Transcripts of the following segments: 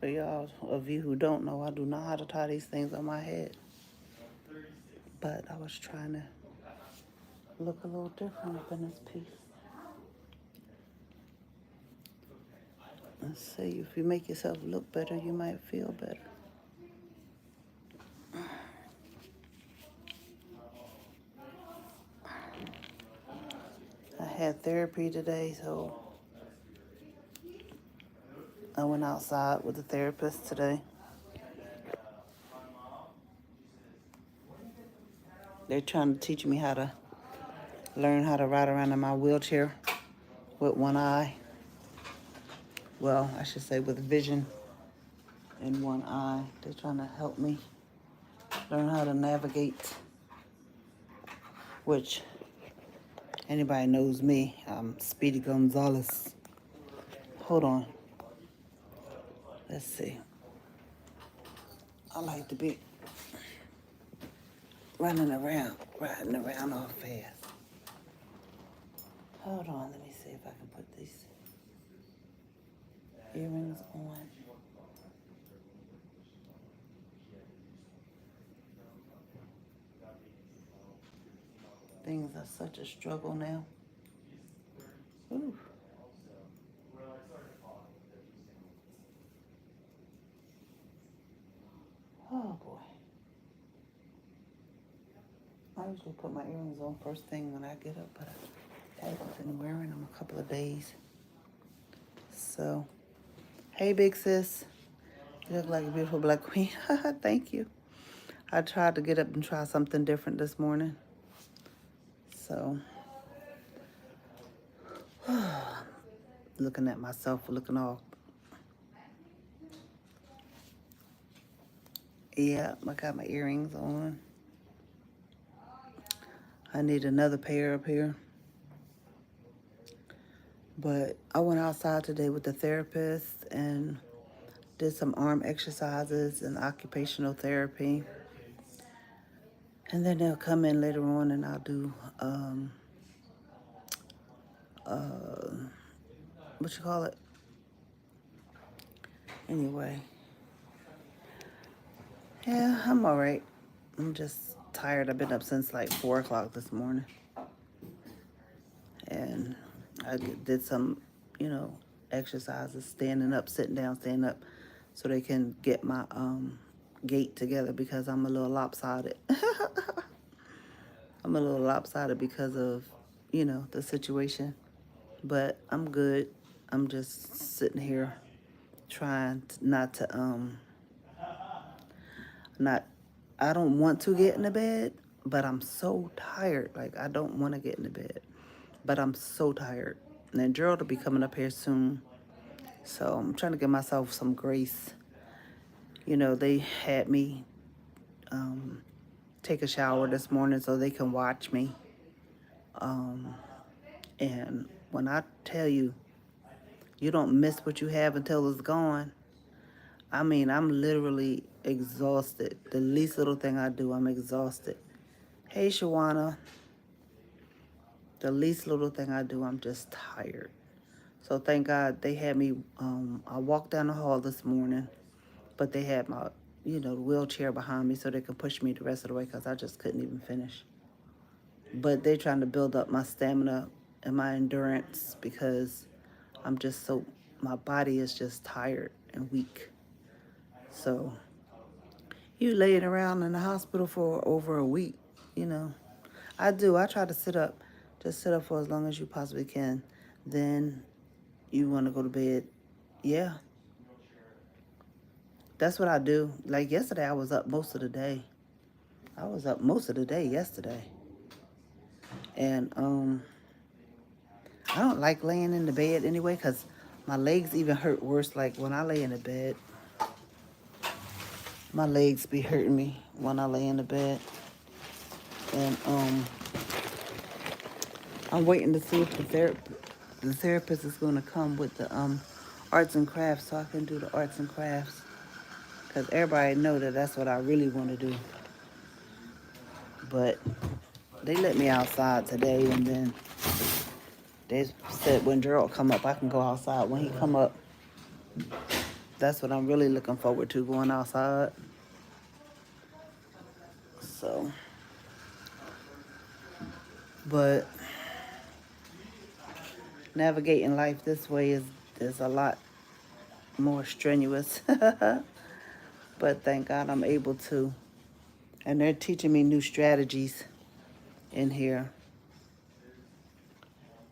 For y'all of you who don't know, I do not know how to tie these things on my head. But I was trying to look a little different up in this piece. Let's see, if you make yourself look better, you might feel better. I had therapy today, so I went outside with the therapist today. They're trying to teach me how to learn how to ride around in my wheelchair with one eye. Well, I should say with vision in one eye. They're trying to help me learn how to navigate, which anybody knows me. I'm Speedy Gonzalez. Hold on. Let's see. I like to be riding around all fast. Hold on, let me see if I can put these earrings on. Things are such a struggle now. Ooh. Oh boy. I usually put my earrings on first thing when I get up, but I haven't been wearing them a couple of days. So, hey big sis. You look like a beautiful black queen. Thank you. I tried to get up and try something different this morning. So, looking at myself, looking all, yeah, I got my earrings on. I need another pair up here. But I went outside today with the therapist and did some arm exercises and occupational therapy. And then they'll come in later on and I'll do, what you call it? Anyway. Yeah, I'm all right. I'm just tired. I've been up since like 4 o'clock this morning. And I did some, exercises, standing up, sitting down, standing up, so they can get my gait together because I'm a little lopsided. I'm a little lopsided because of, the situation. But I'm good. I'm just sitting here trying not to, I don't want to get in the bed, but I'm so tired. Like, I don't want to get in the bed, but I'm so tired. And then Gerald will be coming up here soon. So I'm trying to give myself some grace. They had me take a shower this morning so they can watch me. And when I tell you, you don't miss what you have until it's gone. I mean, I'm literally exhausted. The least little thing I do, I'm exhausted. Hey, Shawana. The least little thing I do, I'm just tired. So thank God they had me, I walked down the hall this morning, but they had my, the wheelchair behind me so they could push me the rest of the way because I just couldn't even finish. But they're trying to build up my stamina and my endurance because I'm just my body is just tired and weak. So you laying around in the hospital for over a week, I try to sit up, just sit up for as long as you possibly can. Then you want to go to bed. Yeah. That's what I do. Like yesterday, I was up most of the day. I was up most of the day yesterday. And I don't like laying in the bed anyway because my legs even hurt worse. Like when I lay in the bed, my legs be hurting me when I lay in the bed. And I'm waiting to see if the therapist is going to come with the arts and crafts so I can do the arts and crafts. Because everybody know that that's what I really want to do. But they let me outside today, and then they said when Gerald come up, I can go outside. When he come up, That's what I'm really looking forward to, going outside. So, but navigating life this way is a lot more strenuous. But thank God I'm able to. And they're teaching me new strategies in here,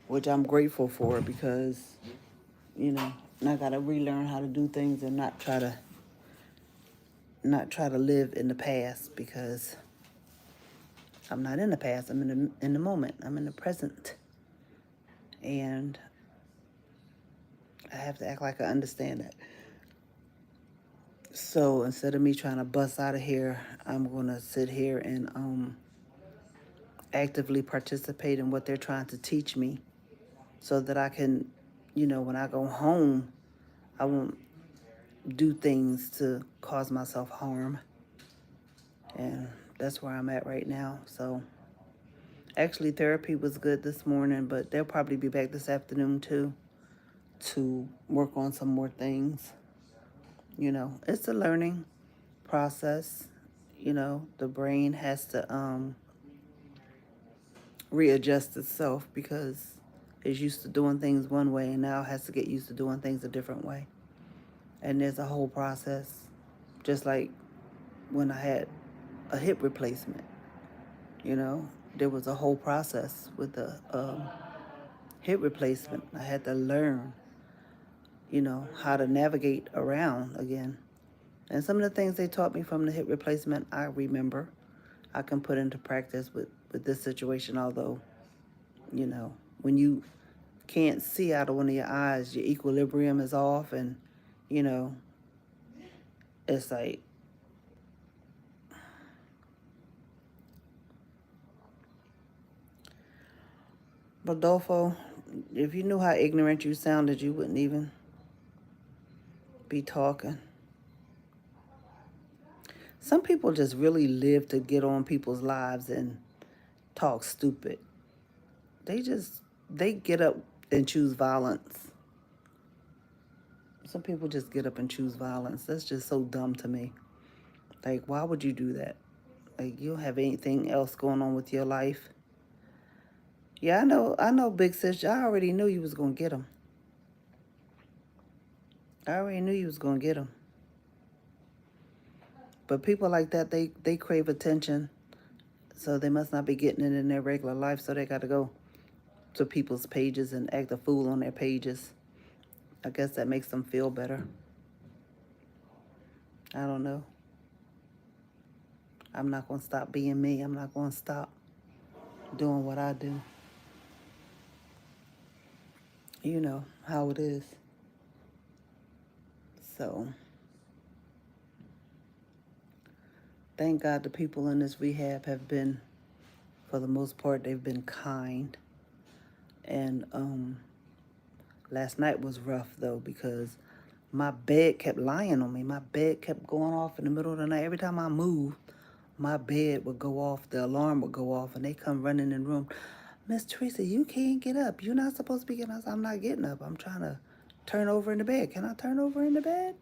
which I'm grateful for because, you know, I gotta relearn how to do things and not try to live in the past, because I'm not in the past. I'm in the moment. I'm in the present. And I have to act like I understand that. So instead of me trying to bust out of here, I'm gonna sit here and actively participate in what they're trying to teach me, so that I can, when I go home, I won't do things to cause myself harm. And that's where I'm at right now. So actually, therapy was good this morning, but they'll probably be back this afternoon too, to work on some more things. It's a learning process. The brain has to readjust itself, because it's used to doing things one way and now has to get used to doing things a different way. And there's a whole process. Just like when I had a hip replacement, there was a whole process with the hip replacement. I had to learn, how to navigate around again. And some of the things they taught me from the hip replacement, I remember. I can put into practice with this situation, although, when you can't see out of one of your eyes, your equilibrium is off, and, you know, it's like, Rodolfo, if you knew how ignorant you sounded, you wouldn't even be talking. Some people just really live to get on people's lives and talk stupid. They get up and choose violence. Some people just get up and choose violence. That's just so dumb to me. Like, why would you do that? Like, you don't have anything else going on with your life. Yeah, I know, big sis. I already knew you was gonna get him. I already knew you was gonna get him. But people like that, they crave attention, so they must not be getting it in their regular life. So they got to go to people's pages and act a fool on their pages. I guess that makes them feel better. I don't know. I'm not gonna stop being me. I'm not gonna stop doing what I do. You know how it is. So, thank God the people in this rehab have been, for the most part, they've been kind. And last night was rough though, because my bed kept lying on me. My bed kept going off in the middle of the night. Every time I moved, my bed would go off, the alarm would go off, and they come running in the room. Miss Teresa, you can't get up. You're not supposed to be getting up. I'm not getting up. I'm trying to turn over in the bed. Can I turn over in the bed?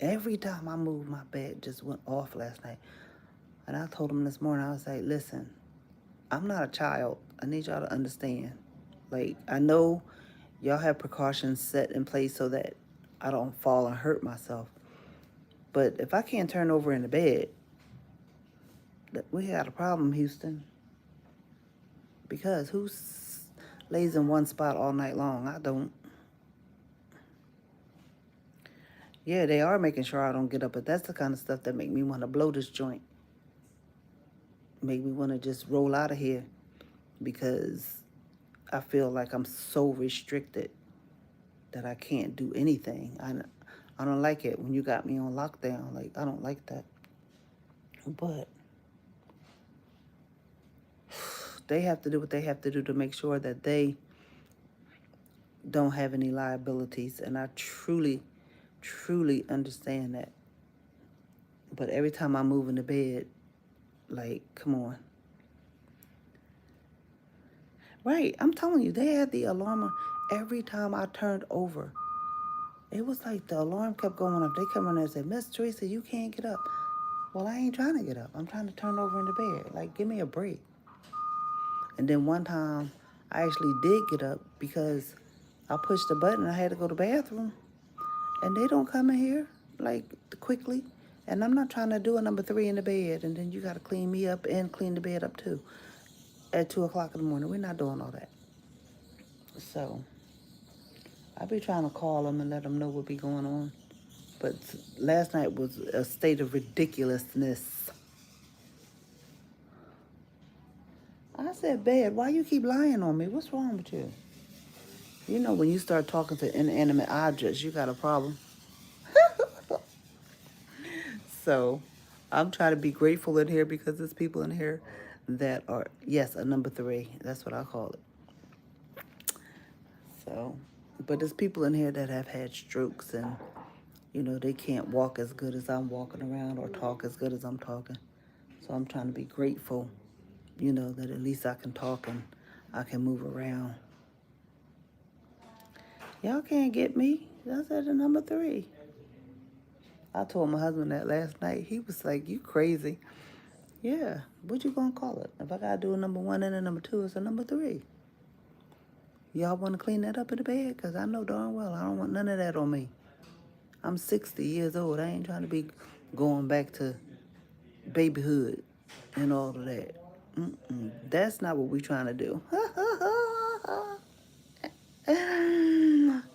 Every time I moved, my bed just went off last night. And I told them this morning, I was like, listen, I'm not a child. I need y'all to understand. Like, I know y'all have precautions set in place so that I don't fall and hurt myself. But if I can't turn over in the bed, we got a problem, Houston. Because who lays in one spot all night long? I don't. Yeah, they are making sure I don't get up, but that's the kind of stuff that make me want to blow this joint. Make me want to just roll out of here, because I feel like I'm so restricted that I can't do anything. I don't like it when you got me on lockdown. Like, I don't like that. But they have to do what they have to do to make sure that they don't have any liabilities. And I truly, truly understand that. But every time I move in the bed, like, come on. Right, I'm telling you, they had the alarm on every time I turned over. It was like the alarm kept going off. They come in there and said, Miss Teresa, you can't get up. Well, I ain't trying to get up. I'm trying to turn over in the bed. Like, give me a break. And then one time, I actually did get up because I pushed the button. I had to go to the bathroom. And they don't come in here, like, quickly. And I'm not trying to do a number 3 in the bed. And then you got to clean me up and clean the bed up, too. At 2 o'clock in the morning. We're not doing all that. So, I be trying to call them and let them know what be going on. But last night was a state of ridiculousness. I said, Bed, why you keep lying on me? What's wrong with you? You know, when you start talking to inanimate objects, you got a problem. So I'm trying to be grateful in here because there's people in here that are, yes, a number 3. That's what I call it. So, but there's people in here that have had strokes and, you know, they can't walk as good as I'm walking around or talk as good as I'm talking. So I'm trying to be grateful, you know, that at least I can talk and I can move around. Y'all can't get me. That's at the number 3. I told my husband that last night. He was like, you crazy. Yeah, what you gonna call it? If I gotta do a number 1 and a number 2, it's a number 3. Y'all wanna clean that up in the bed? Because I know darn well I don't want none of that on me. I'm 60 years old. I ain't trying to be going back to babyhood and all of that. That's not what we trying to do.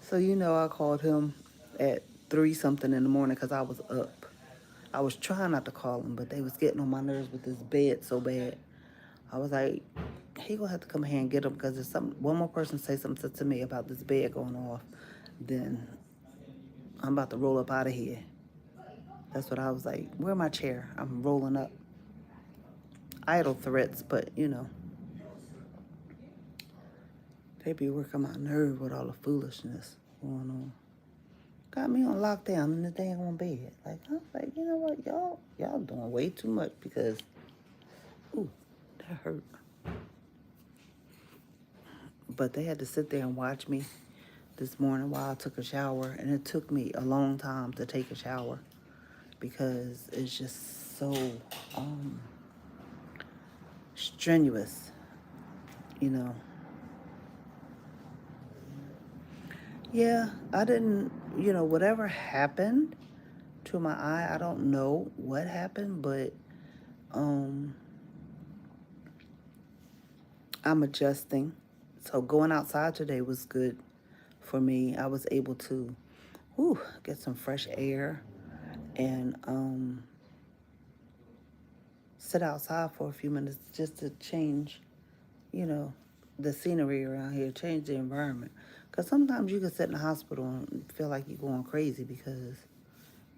So, you know, I called him at 3 something in the morning because I was up. I was trying not to call him, but they was getting on my nerves with this bed so bad. I was like, he gonna have to come here and get him because if one more person say something to me about this bed going off, then I'm about to roll up out of here. That's what I was like. Where my chair? I'm rolling up. Idle threats, but you know, they be working my nerve with all the foolishness going on. Got me on lockdown in the dang bed. Like I was like, you know what, y'all doing way too much because, ooh, that hurt. But they had to sit there and watch me this morning while I took a shower, and it took me a long time to take a shower because it's just so strenuous, you know. Yeah, I didn't, you know, whatever happened to my eye, I don't know what happened, but I'm adjusting. So going outside today was good for me. I was able to get some fresh air and sit outside for a few minutes just to change, you know, the scenery around here, change the environment. Because sometimes you can sit in the hospital and feel like you're going crazy because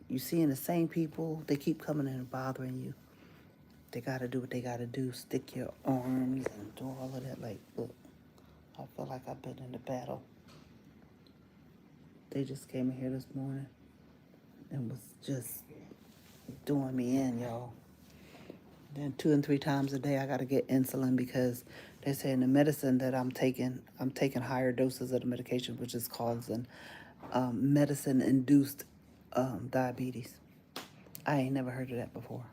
you're seeing the same people. They keep coming in and bothering you. They got to do what they got to do, stick your arms and do all of that. Like, look, I feel like I've been in the battle. They just came in here this morning and was just doing me in, y'all. Then 2 and 3 times a day, I got to get insulin because they're saying the medicine that I'm taking higher doses of the medication, which is causing medicine-induced diabetes. I ain't never heard of that before.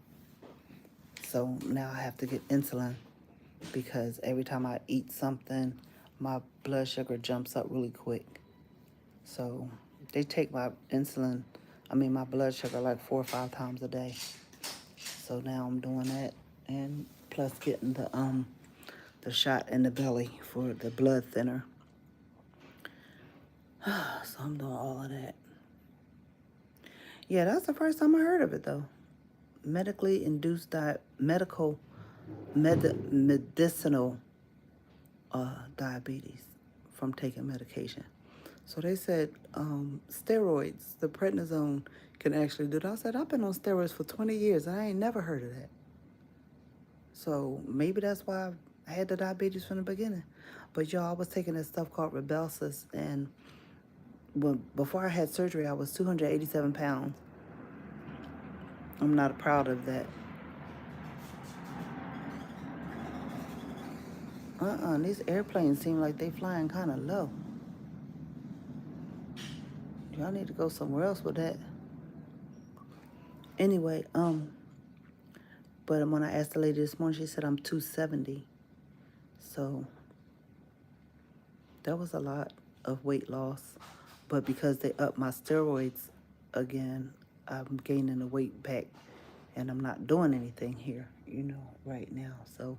So now I have to get insulin because every time I eat something, my blood sugar jumps up really quick. So they take my my blood sugar like 4 or 5 times a day. So now I'm doing that, and plus getting the shot in the belly for the blood thinner. So I'm doing all of that. Yeah, that's the first time I heard of it though. Medically induced medicinal diabetes from taking medication. So they said steroids, the prednisone, can actually do that. I said, I've been on steroids for 20 years and I ain't never heard of that. So maybe that's why I had the diabetes from the beginning. But y'all, I was taking this stuff called Rybelsus, and before I had surgery, I was 287 pounds. I'm not proud of that. These airplanes seem like they flying kind of low. Y'all need to go somewhere else with that. Anyway, but when I asked the lady this morning, she said I'm 270. So that was a lot of weight loss. But because they upped my steroids again, I'm gaining the weight back. And I'm not doing anything here, right now. So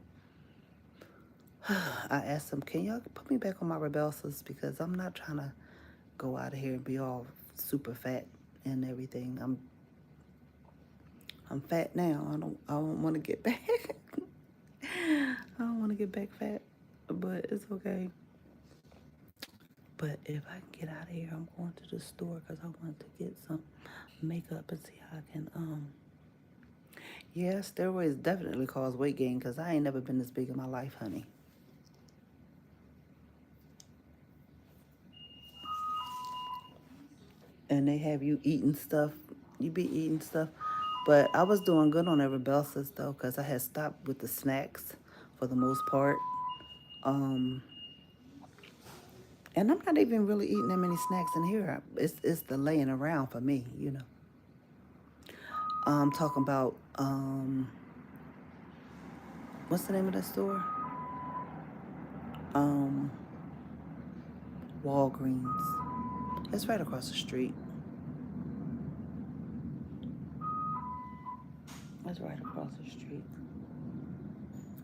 I asked them, can y'all put me back on my Rebelsis? Because I'm not trying to go out of here and be all super fat and everything. I'm fat now. I don't want to get back. I don't want to get back fat, but it's okay. But if I can get out of here, I'm going to the store because I want to get some makeup and see how I can, yeah, steroids definitely cause weight gain because I ain't never been this big in my life, honey. And they have you eating stuff. You be eating stuff. But I was doing good on every Rebelsis though because I had stopped with the snacks for the most part. And I'm not even really eating that many snacks in here. It's the laying around for me. I'm talking about what's the name of that store? Um, Walgreens. It's right across the street. It's right across the street.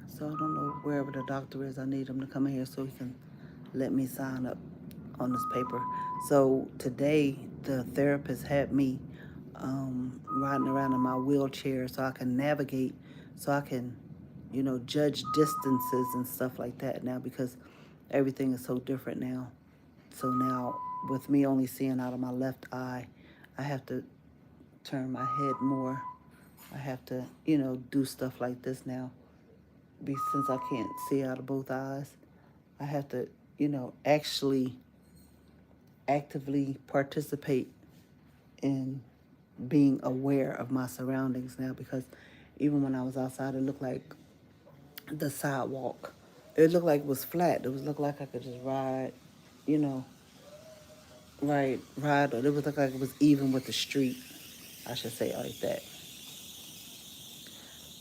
So I don't know wherever the doctor is. I need him to come in here so he can let me sign up on this paper. So today the therapist had me riding around in my wheelchair so I can navigate, so I can, judge distances and stuff like that now because everything is so different now. So now with me only seeing out of my left eye, I have to turn my head more. I have to, do stuff like this now. Since I can't see out of both eyes, I have to, actually actively participate in being aware of my surroundings now because even when I was outside, it looked like the sidewalk. It looked like it was flat. Looked like I could just ride, you know, ride. Or it was look like it was even with the street. I should say it like that.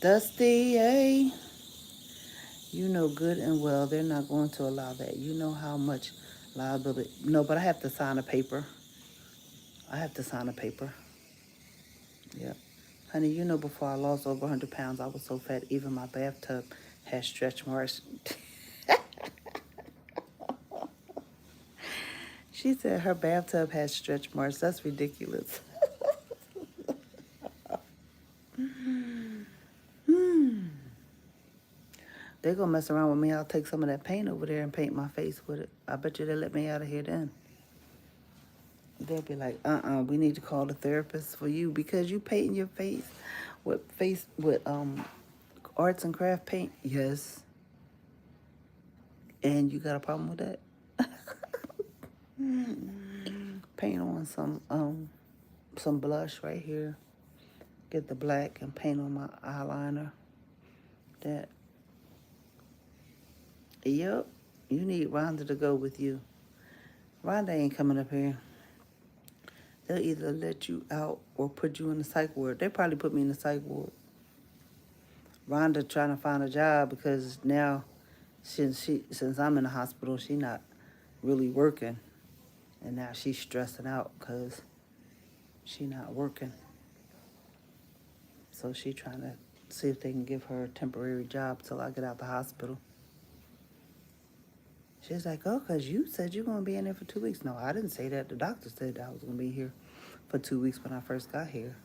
Dusty, hey, you know good and well they're not going to allow that. You know how much liability. No, but I have to sign a paper. I have to sign a paper. Yep. Honey, before I lost over 100 pounds, I was so fat, even my bathtub had stretch marks. She said her bathtub had stretch marks. That's ridiculous. They're going to mess around with me. I'll take some of that paint over there and paint my face with it. I bet you they'll let me out of here then. They'll be like, we need to call the therapist for you because you painting your face with arts and craft paint. Yes. And you got a problem with that? Paint on some blush right here. Get the black and paint on my eyeliner. That. Yep. You need Rhonda to go with you. Rhonda ain't coming up here. They'll either let you out or put you in the psych ward. They probably put me in the psych ward. Rhonda trying to find a job because now, since I'm in the hospital, she not really working, and now she's stressing out because she not working. So she trying to see if they can give her a temporary job till I get out the hospital. She's like, oh, because you said you're going to be in there for 2 weeks. No, I didn't say that. The doctor said I was going to be here for 2 weeks when I first got here.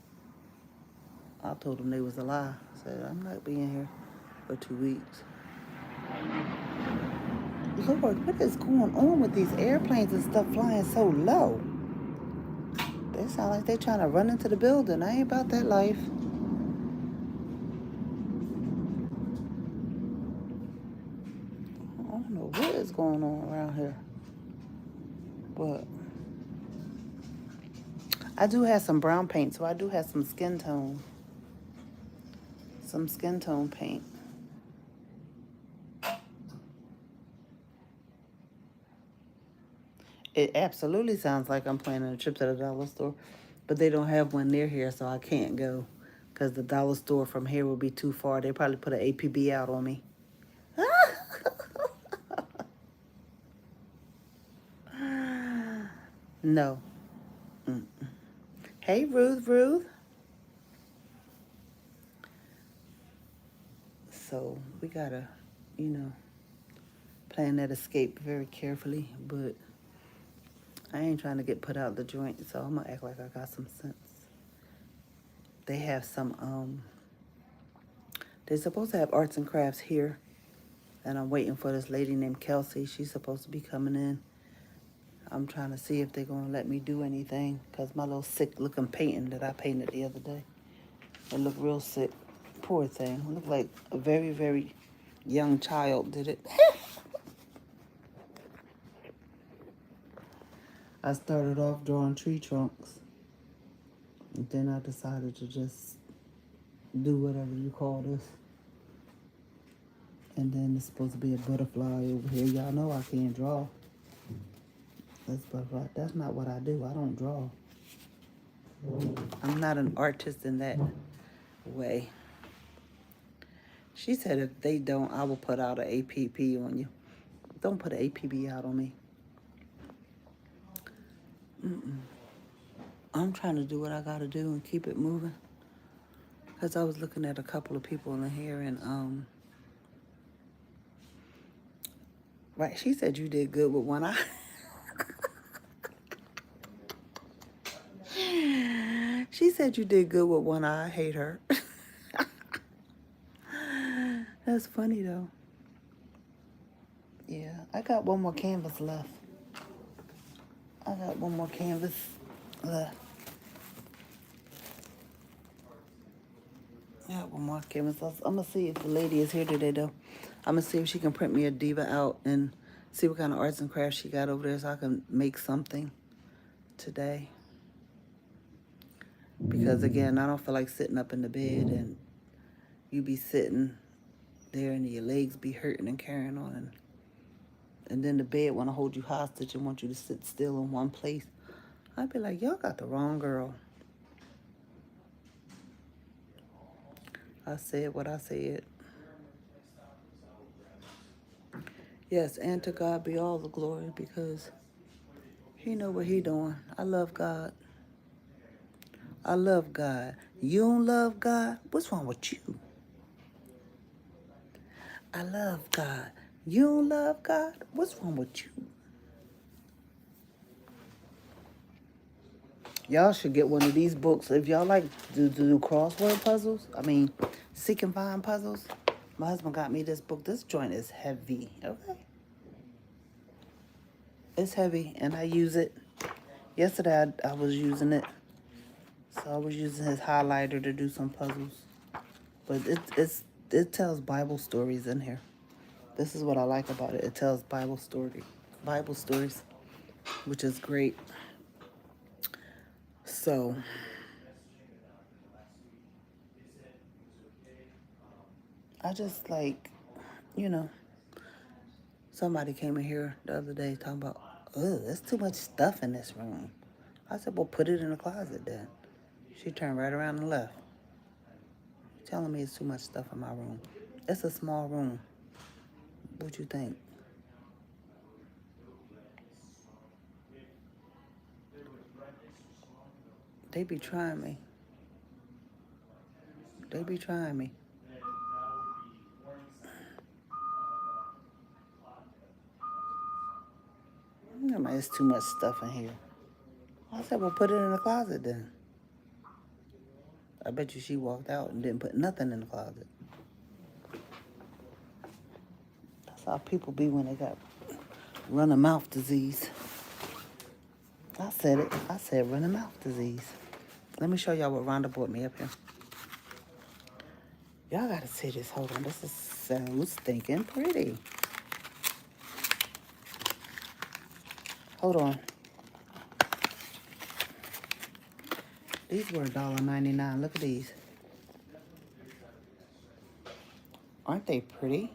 I told them they was a lie. I said, I'm not being here for 2 weeks. Lord, what is going on with these airplanes and stuff flying so low? They sound like they're trying to run into the building. I ain't about that life. I don't know what is going on around here. But I do have some brown paint, so I do have some skin tone. Some skin tone paint. It absolutely sounds like I'm planning a trip to the dollar store, but they don't have one near here, so I can't go because the dollar store from here will be too far. They probably put an APB out on me. No. Mm. Hey, Ruth. So we gotta, you know, plan that escape very carefully, but I ain't trying to get put out the joint, so I'm gonna act like I got some sense. They have some, they're supposed to have arts and crafts here, and I'm waiting for this lady named Kelsey. She's supposed to be coming in. I'm trying to see if they're gonna let me do anything, because my little sick looking painting that I painted the other day, it looked real sick. Poor thing. It looked like a very, very young child did it. I started off drawing tree trunks, and then I decided to just do whatever you call this. And then it's supposed to be a butterfly over here. Y'all know I can't draw. That's butterfly. That's not what I do. I don't draw. I'm not an artist in that way. She said if they don't, I will put out an APP on you. Don't put an APB out on me. I'm trying to do what I gotta do and keep it moving. Because I was looking at a couple of people in here and, right, she said you did good with one eye. She said you did good with one eye. I hate her. That's funny though. Yeah, I got one more canvas left. I got one more canvas left. Yeah, one more canvas. I'm gonna see if the lady is here today though. I'm gonna see if she can print me a diva out and see what kind of arts and crafts she got over there so I can make something today. Because again, I don't feel like sitting up in the bed and you be sitting there and your legs be hurting and carrying on and then the bed want to hold you hostage and want you to sit still in one place. I'd be like, y'all got the wrong girl. I said what I said. Yes, and to God be all the glory because he know what he doing. I love God. I love God. You don't love God? What's wrong with you? I love God. You don't love God? What's wrong with you? Y'all should get one of these books. If y'all like to do crossword puzzles, seek and find puzzles, my husband got me this book. This joint is heavy, okay? It's heavy, and I use it. Yesterday, I was using it. So I was using his highlighter to do some puzzles. But it tells Bible stories in here. This is what I like about it. It tells Bible stories, which is great. So I just like, you know, somebody came in here the other day talking about, oh, there's too much stuff in this room. I said, well, put it in the closet then. She turned right around and left. Telling me it's too much stuff in my room. It's a small room. What you think? They be trying me. They be trying me. It's too much stuff in here. I said, well, put it in the closet then. I bet you she walked out and didn't put nothing in the closet. That's how people be when they got running mouth disease. I said it. I said running mouth disease. Let me show y'all what Rhonda brought me up here. Y'all gotta see this. Hold on. This is so stinking pretty. Hold on. These were $1.99. Look at these. Aren't they pretty?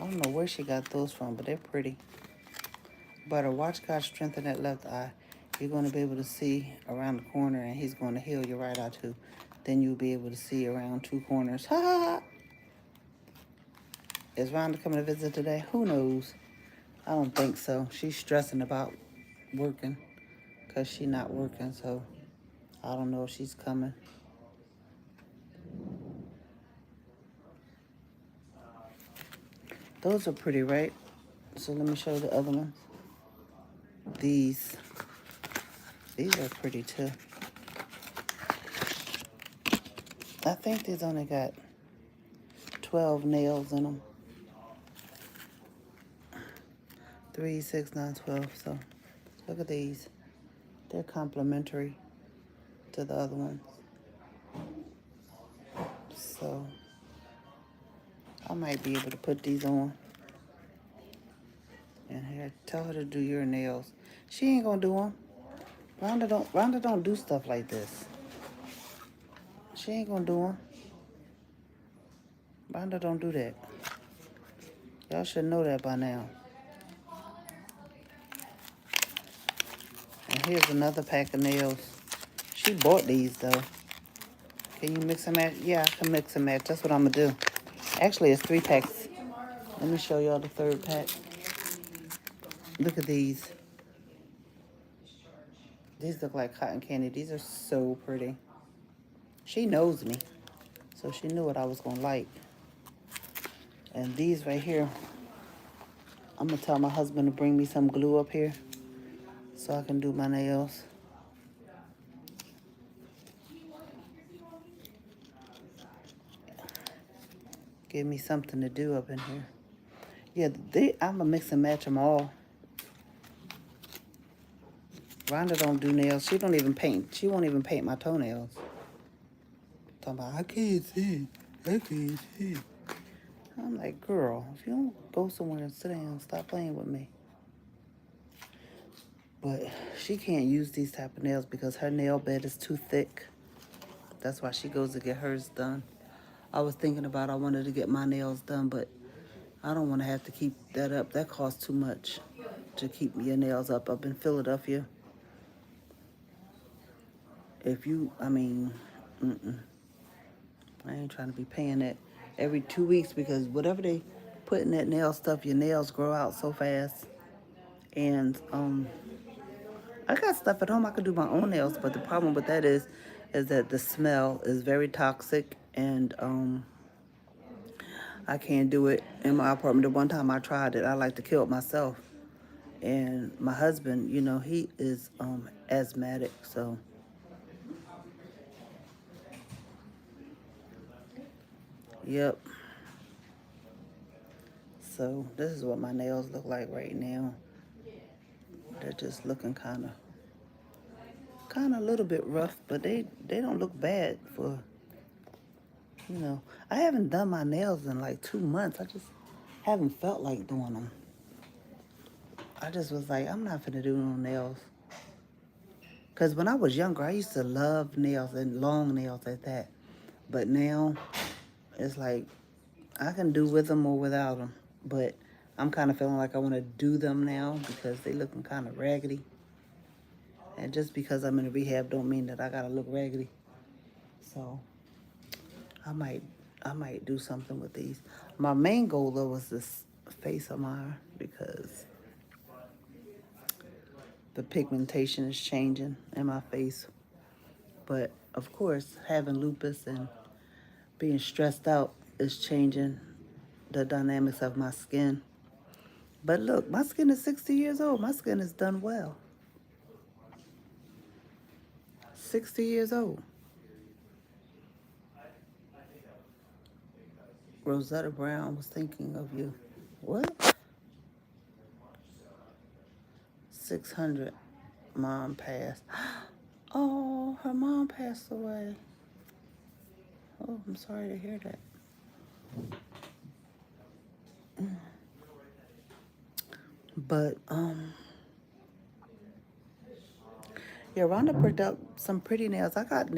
don't know where she got those from, but they're pretty. But watch God strengthen that left eye. You're going to be able to see around the corner, and he's going to heal your right eye too. Then you'll be able to see around two corners. Ha ha ha! Is Rhonda coming to visit today? Who knows? I don't think so. She's stressing about working because she's not working, so I don't know if she's coming. Those are pretty, right? So let me show the other ones. These are pretty too. I think these only got 12 nails in them. 3, 6, 9, 12. So look at these. They're complementary to the other ones. So I might be able to put these on. And here, tell her to do your nails. She ain't gonna do them. Rhonda don't do stuff like this. She ain't gonna do them. Rhonda don't do that. Y'all should know that by now. And here's another pack of nails. She bought these though. Can you mix and match? Yeah, I can mix and match. That's what I'm gonna do. Actually, it's 3 packs. Let me show y'all the 3rd pack. Look at these. These look like cotton candy. These are so pretty. She knows me, so she knew what I was gonna like. And these right here, I'm gonna tell my husband to bring me some glue up here so I can do my nails. Give me something to do up in here. Yeah, I'm gonna mix and match them all. Rhonda don't do nails. She don't even paint. She won't even paint my toenails. Talking about, I can't see. I can't see. I'm like, girl, if you don't go somewhere and sit down, stop playing with me. But she can't use these type of nails because her nail bed is too thick. That's why she goes to get hers done. I was thinking about I wanted to get my nails done, but I don't want to have to keep that up. That costs too much to keep your nails up in Philadelphia. If you, I mean, I ain't trying to be paying that every 2 weeks because whatever they put in that nail stuff, your nails grow out so fast. And I got stuff at home. I could do my own nails, but the problem with that is that the smell is very toxic, and I can't do it in my apartment. The one time I tried it, I like to kill myself. And my husband, you know, he is asthmatic, so yep. So this is what my nails look like right now. They're just looking kind of a little bit rough, but they don't look bad for, you know. I haven't done my nails in like 2 months. I just haven't felt like doing them. I just was like, I'm not finna do no nails. Because when I was younger, I used to love nails and long nails at that. But now, it's like, I can do with them or without them. But I'm kind of feeling like I want to do them now because they looking kind of raggedy. And just because I'm in a rehab don't mean that I got to look raggedy. So, I might do something with these. My main goal, though, was this face of mine because the pigmentation is changing in my face. But, of course, having lupus and being stressed out is changing the dynamics of my skin. But look, my skin is 60 years old. My skin has done well. 60 years old. Rosetta Brown was thinking of you. What? 600. Mom passed. Oh, her mom passed away. Oh, I'm sorry to hear that. But, yeah, Rhonda picked up some pretty nails. I got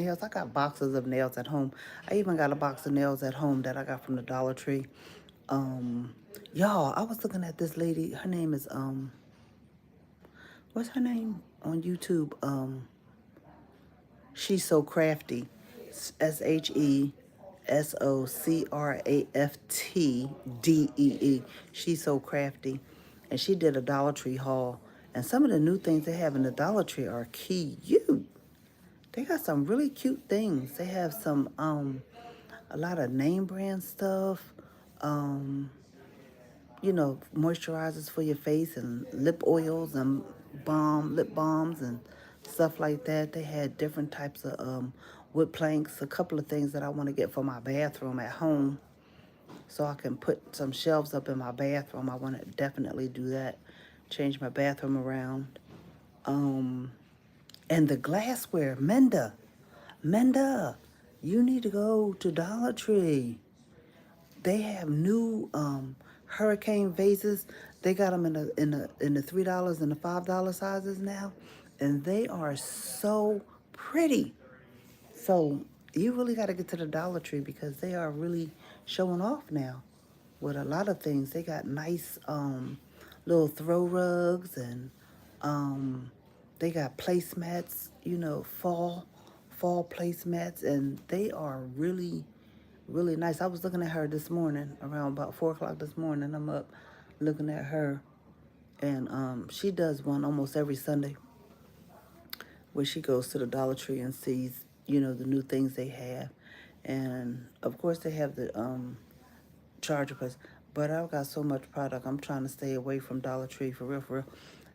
boxes of nails at home. I even got a box of nails at home that I got from the Dollar Tree. Um, y'all, I was looking at this lady. Her name is what's her name on YouTube? She's So Crafty. SHESOCRAFTDEE. She's So Crafty. And she did a Dollar Tree haul. And some of the new things they have in the Dollar Tree are cute. They got some really cute things. They have some a lot of name brand stuff. Um moisturizers for your face and lip oils and lip balms and stuff like that. They had different types of wood planks, a couple of things that I want to get for my bathroom at home so I can put some shelves up in my bathroom. I want to definitely do that, change my bathroom around. Um, and the glassware, Menda, you need to go to Dollar Tree. They have new hurricane vases. They got them in the $3 and the $5 sizes now, and they are so pretty. So you really got to get to the Dollar Tree because they are really showing off now with a lot of things. They got nice little throw rugs and they got placemats, fall placemats, and they are really nice. I was looking at her this morning around about 4 o'clock this morning. I'm up looking at her, and she does one almost every Sunday where she goes to the Dollar Tree and sees, the new things they have. And of course they have the charger place. But I've got so much product. I'm trying to stay away from Dollar Tree for real, for real.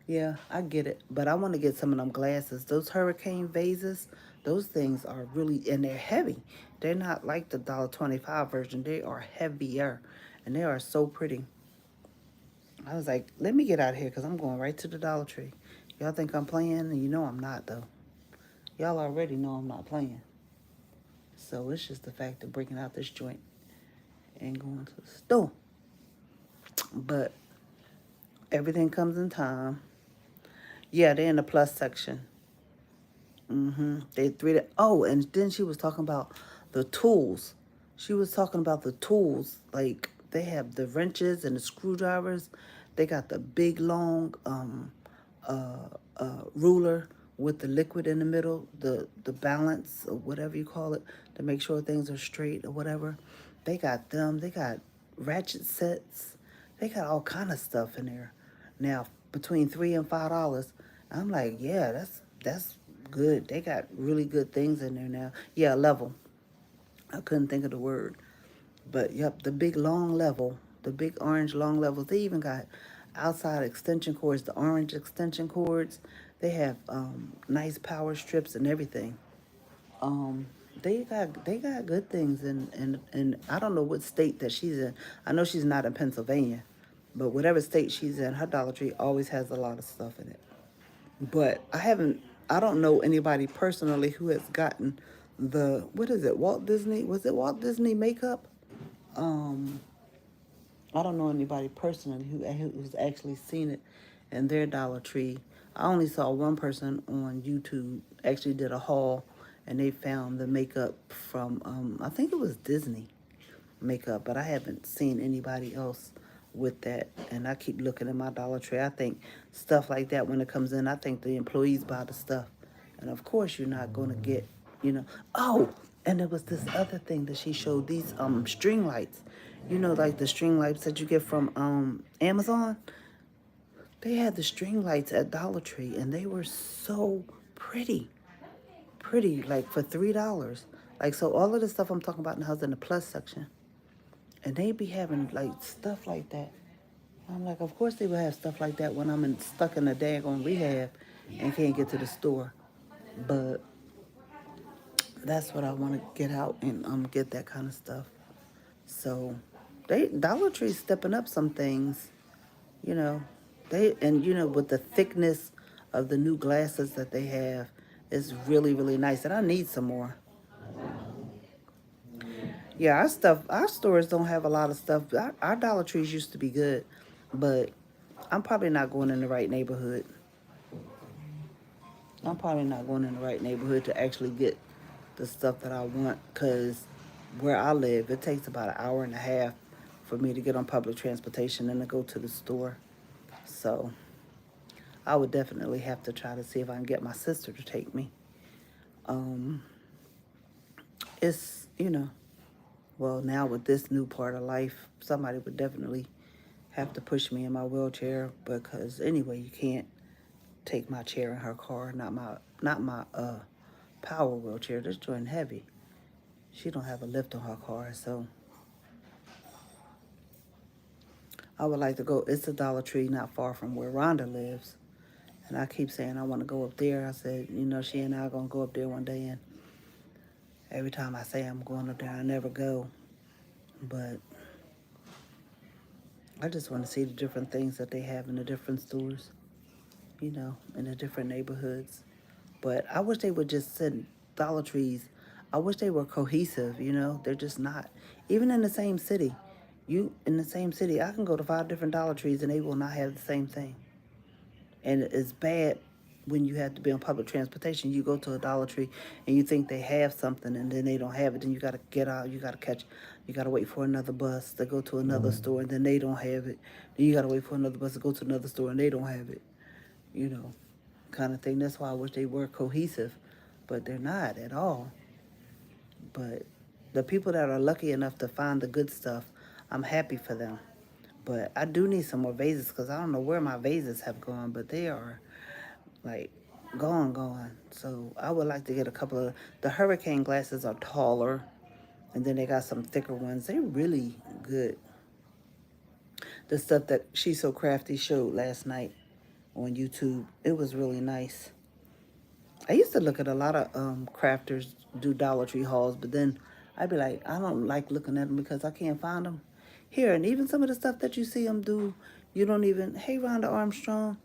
Yeah, I get it. But I want to get some of them glasses. Those hurricane vases, those things are really, and they're heavy. They're not like the $1.25 version. They are heavier. And they are so pretty. I was like, let me get out of here because I'm going right to the Dollar Tree. Y'all think I'm playing? And you know I'm not, though. Y'all already know I'm not playing. So it's just the fact of breaking out this joint and going to the store. But everything comes in time. Yeah, they're in the plus section. They three. Oh, and then she was talking about the tools. She was talking about the tools. Like they have the wrenches and the screwdrivers. They got the big long ruler with the liquid in the middle, the balance or whatever you call it, to make sure things are straight or whatever. They got them. They got ratchet sets. They got all kind of stuff in there. Now between $3 and $5. I'm like, yeah, that's good. They got really good things in there now. Yeah, level. I couldn't think of the word. But yep, the big long level, the big orange long levels. They even got outside extension cords, the orange extension cords. They have nice power strips and everything. Um, they got good things, and I don't know what state that she's in. I know she's not in Pennsylvania, but whatever state she's in, her Dollar Tree always has a lot of stuff in it. But I don't know anybody personally who has gotten what is it, Walt Disney? Was it Walt Disney makeup? Um, I don't know anybody personally who's actually seen it in their Dollar Tree. I only saw one person on YouTube actually did a haul, and they found the makeup from I think it was Disney makeup, but I haven't seen anybody else with that. And I keep looking at my Dollar Tree. I think stuff like that when it comes in, I think the employees buy the stuff. And of course you're not gonna get, oh, and there was this other thing that she showed, these string lights. Like the string lights that you get from Amazon. They had the string lights at Dollar Tree and they were so pretty. Pretty, like for $3. Like, so all of the stuff I'm talking about now is in the plus section. And they be having like stuff like that. I'm like, of course they would have stuff like that when stuck in a daggone rehab and can't get to the store. But that's what I want to get out and get that kind of stuff. So Dollar Tree's stepping up some things, you know. With the thickness of the new glasses that they have, it's really, really nice. And I need some more. Yeah, our stores don't have a lot of stuff. Our Dollar Trees used to be good, but I'm probably not going in the right neighborhood. I'm probably not going in the right neighborhood to actually get the stuff that I want, because where I live, it takes about an hour and a half for me to get on public transportation and to go to the store. So I would definitely have to try to see if I can get my sister to take me. Um, it's, well, now with this new part of life, somebody would definitely have to push me in my wheelchair because anyway, you can't take my chair in her car, not my power wheelchair. This joint heavy. She don't have a lift on her car, so I would like to go. It's a Dollar Tree not far from where Rhonda lives. And I keep saying I want to go up there. I said, she and I are going to go up there one day. And every time I say I'm going up there, I never go. But I just want to see the different things that they have in the different stores, in the different neighborhoods. But I wish they would just send Dollar Trees. I wish they were cohesive. They're just not. Even in the same city, in the same city, I can go to 5 different Dollar Trees and they will not have the same thing. And it's bad when you have to be on public transportation. You go to a Dollar Tree and you think they have something and then they don't have it. Then you got to get out. You got to wait for another bus to go to another store and then they don't have it. Then you got to wait for another bus to go to another store and they don't have it. Kind of thing. That's why I wish they were cohesive, but they're not at all. But the people that are lucky enough to find the good stuff, I'm happy for them. But I do need some more vases because I don't know where my vases have gone, but they are like gone. So I would like to get a couple of, the hurricane glasses are taller and then they got some thicker ones. They're really good. The stuff that She's So Crafty showed last night on YouTube, it was really nice. I used to look at a lot of crafters do Dollar Tree hauls, but then I'd be like, I don't like looking at them because I can't find them here. And even some of the stuff that you see them do, you don't even, hey, Rhonda Armstrong,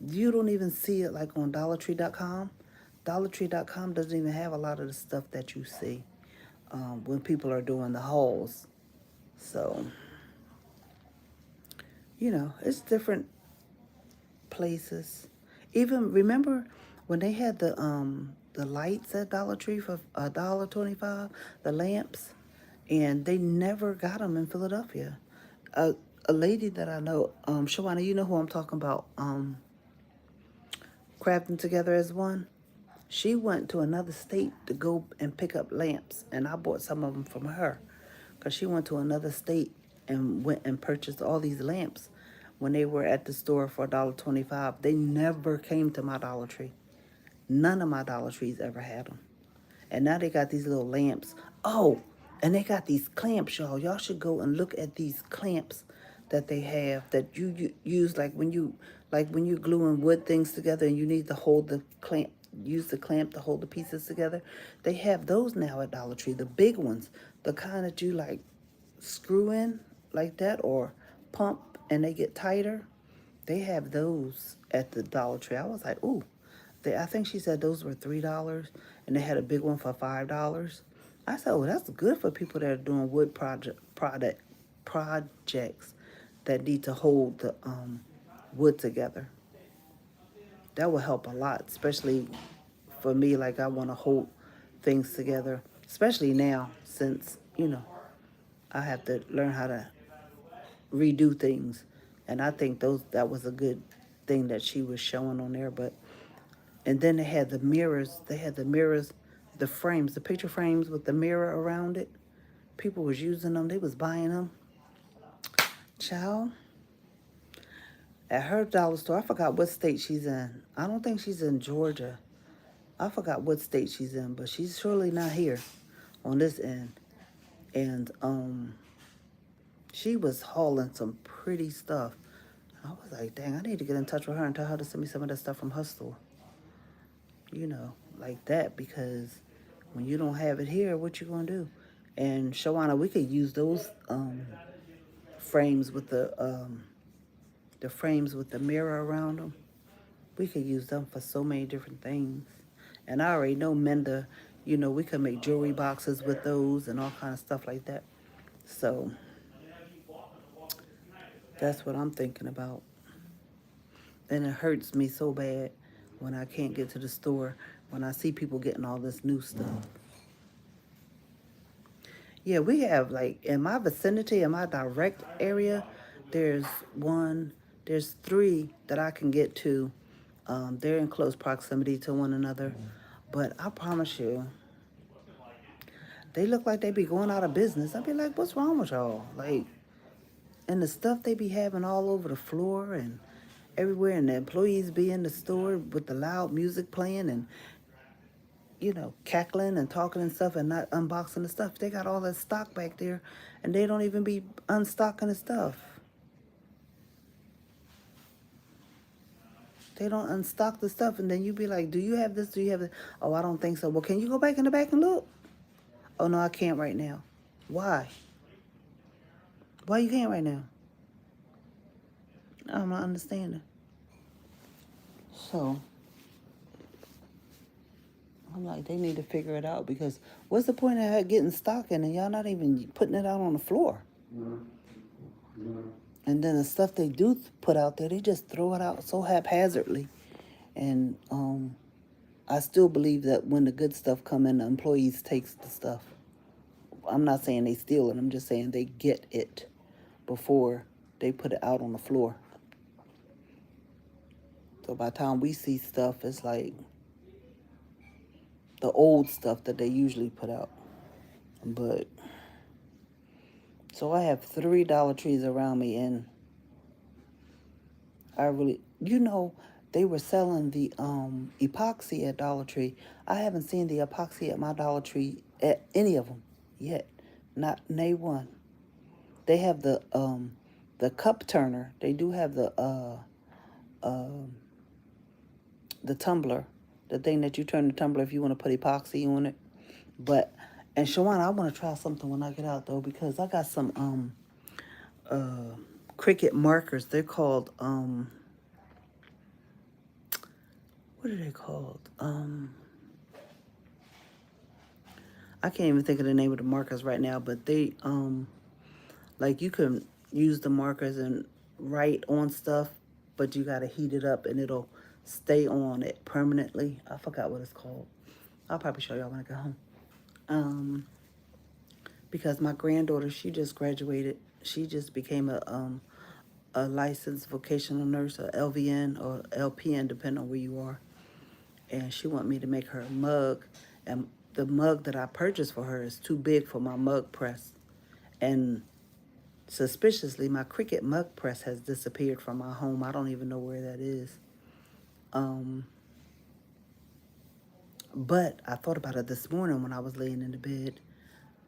you don't even see it like on DollarTree.com. DollarTree.com doesn't even have a lot of the stuff that you see when people are doing the hauls. So, it's different places. Even remember when they had the lights at Dollar Tree for $1.25, the lamps, and they never got them in Philadelphia. A lady that I know, Shawana, you know who I'm talking about, Crafting Together as One. She went to another state to go and pick up lamps, and I bought some of them from her because she went to another state and went and purchased all these lamps when they were at the store for $1.25. They never came to my Dollar Tree. None of my Dollar Trees ever had them. And now they got these little lamps. Oh, and they got these clamps, y'all. Y'all should go and look at these clamps that they have that you use like when you gluing wood things together and you need to hold the clamp, use the clamp to hold the pieces together. They have those now at Dollar Tree, the big ones, the kind that you like screw in like that or pump and they get tighter. They have those at the Dollar Tree. I was like, ooh. I think she said those were $3 and they had a big one for $5. I said, oh, that's good for people that are doing wood projects that need to hold the wood together. That will help a lot, especially for me. Like I want to hold things together, especially now since I have to learn how to redo things, and I think that was a good thing that she was showing on there. But and then they had the mirrors. They had the mirrors, the frames, the picture frames with the mirror around it. People was using them. They was buying them. Child, at her dollar store, I forgot what state she's in. I don't think she's in Georgia. I forgot what state she's in, but she's surely not here on this end. And she was hauling some pretty stuff. I was like, dang, I need to get in touch with her and tell her to send me some of that stuff from her store. Like that, because when you don't have it here, what you gonna do? And Shawana, we could use those frames with the frames with the mirror around them. We could use them for so many different things. And I already know Menda, we could make jewelry boxes with those and all kind of stuff like that. So that's what I'm thinking about. And it hurts me so bad when I can't get to the store, when I see people getting all this new stuff. Yeah, we have like in my vicinity, in my direct area, there's one, there's three that I can get to. They're in close proximity to one another. But I promise you, they look like they be going out of business. I'd be like, what's wrong with y'all? Like, and the stuff they be having all over the floor and everywhere, and the employees be in the store with the loud music playing and, cackling and talking and stuff and not unboxing the stuff. They got all that stock back there and they don't even be unstocking the stuff. They don't unstock the stuff, and then you be like, do you have this? Do you have this? Oh, I don't think so. Well, can you go back in the back and look? Oh, no, I can't right now. Why? Why you can't right now? I'm not understanding. So, I'm like, they need to figure it out because what's the point of getting stock in and y'all not even putting it out on the floor? And then the stuff they do put out there, they just throw it out so haphazardly. And I still believe that when the good stuff come in, the employees takes the stuff. I'm not saying they steal it. I'm just saying they get it before they put it out on the floor. So by the time we see stuff, it's like the old stuff that they usually put out. But so I have 3 Dollar Trees around me, and I really, they were selling the epoxy at Dollar Tree. I haven't seen the epoxy at my Dollar Tree at any of them yet. Not nay one. They have the cup turner. They do have the tumbler, the thing that you turn the tumbler if you want to put epoxy on it. But and Shawana, I want to try something when I get out though because I got some Cricut markers. They're called what are they called? I can't even think of the name of the markers right now, but they like you can use the markers and write on stuff, but you gotta heat it up and it'll stay on it permanently. I forgot what it's called. I'll probably show y'all when I get home. Because my granddaughter, she just graduated. She just became a licensed vocational nurse, a LVN or LPN, depending on where you are. And she wanted me to make her a mug. And the mug that I purchased for her is too big for my mug press. And suspiciously, my Cricut mug press has disappeared from my home. I don't even know where that is. But I thought about it this morning when I was laying in the bed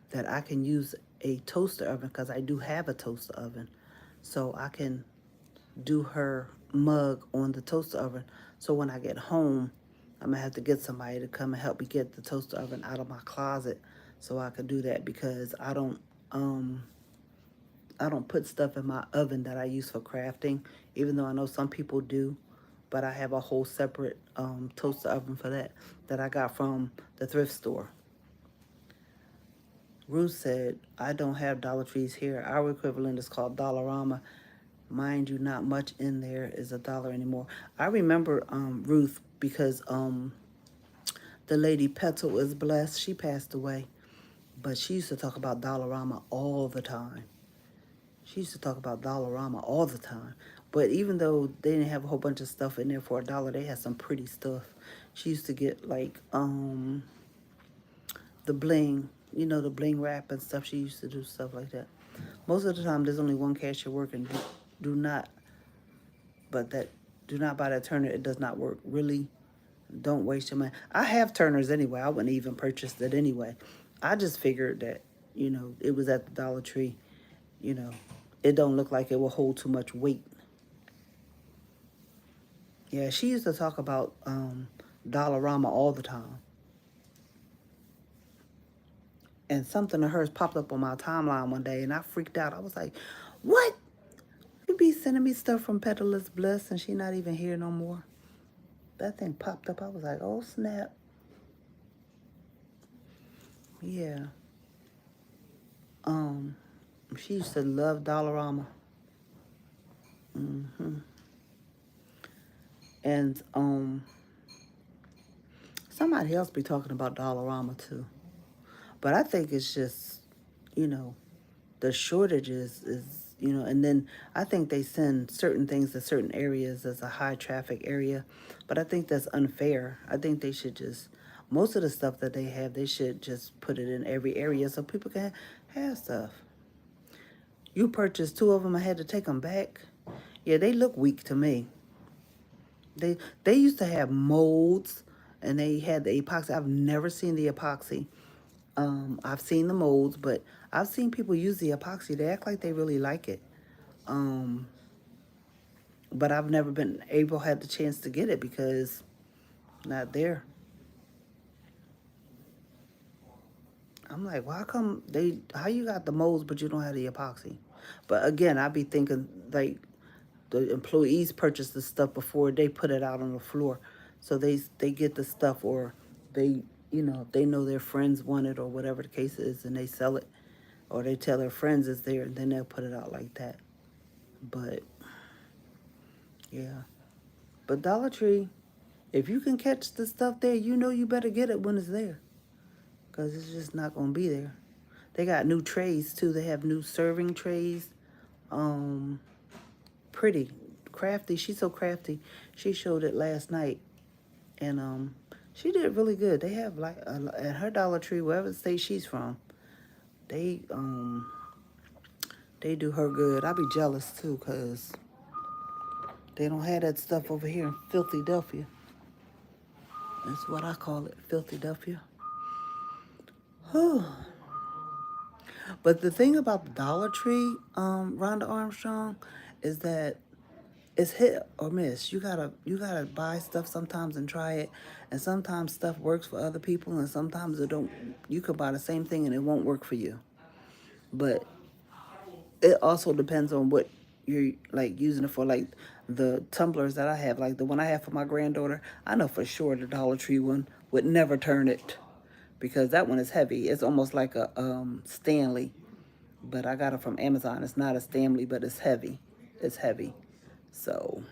that I can use a toaster oven because I do have a toaster oven. So I can do her mug on the toaster oven. So when I get home, I'm going to have to get somebody to come and help me get the toaster oven out of my closet so I can do that because I don't put stuff in my oven that I use for crafting, even though I know some people do. But I have a whole separate toaster oven for that I got from the thrift store. Ruth said, I don't have Dollar Trees here. Our equivalent is called Dollarama. Mind you, not much in there is $1 anymore. I remember Ruth because the lady Petal is blessed. She passed away. But she used to talk about Dollarama all the time. She used to talk about Dollarama all the time. But even though they didn't have a whole bunch of stuff in there for $1, they had some pretty stuff. She used to get like the bling, the bling wrap and stuff. She used to do stuff like that. Most of the time, there's only one cashier working. Do not, but that do not buy that turner. It does not work. Really, don't waste your money. I have turners anyway. I wouldn't even purchase it anyway. I just figured that, it was at the Dollar Tree. You know, it don't look like it will hold too much weight. Yeah, she used to talk about Dollarama all the time. And something of hers popped up on my timeline one day, and I freaked out. I was like, what? You be sending me stuff from Peddler's Bliss, and she not even here no more? That thing popped up. I was like, oh, snap. Yeah. She used to love Dollarama. And somebody else be talking about Dollarama too. But I think it's just you know, the shortages is, and then I think they send certain things to certain areas as a high traffic area, but I think that's unfair. I think they should just, most of the stuff that they have, they should just put it in every area so people can have stuff. You purchased two of them, I had to take them back. Yeah, they look weak to me. They used to have molds and they had the epoxy. I've never seen the epoxy. I've seen the molds, but I've seen people use the epoxy. They act like they really like it. Um, but I've never been able, had the chance to get it because not there. I'm like, why come how you got the molds, but you don't have the epoxy? But again, I'd be thinking like the employees purchase the stuff before they put it out on the floor. So they get the stuff or they, they know their friends want it or whatever the case is and they sell it or they tell their friends it's there and then they'll put it out like that. But yeah. But Dollar Tree, if you can catch the stuff there, you better get it when it's there. Because it's just not going to be there. They got new trays too. They have new serving trays. Um, Pretty. Crafty. She's so crafty. She showed it last night. And she did really good. They have like, at her Dollar Tree, wherever state she's from, they they do her good. I be jealous too because they don't have that stuff over here in Philadelphia. That's what I call it, Philadelphia. But the thing about the Dollar Tree, Rhonda Armstrong, is that it's hit or miss. You gotta buy stuff sometimes and try it, and sometimes stuff works for other people, and sometimes it don't. You could buy the same thing and it won't work for you. But it also depends on what you're like using it for. Like the tumblers that I have, like the one I have for my granddaughter, I know for sure the Dollar Tree one would never turn it because that one is heavy. It's almost like a Stanley, but I got it from Amazon. It's not a Stanley, but it's heavy. It's heavy. So,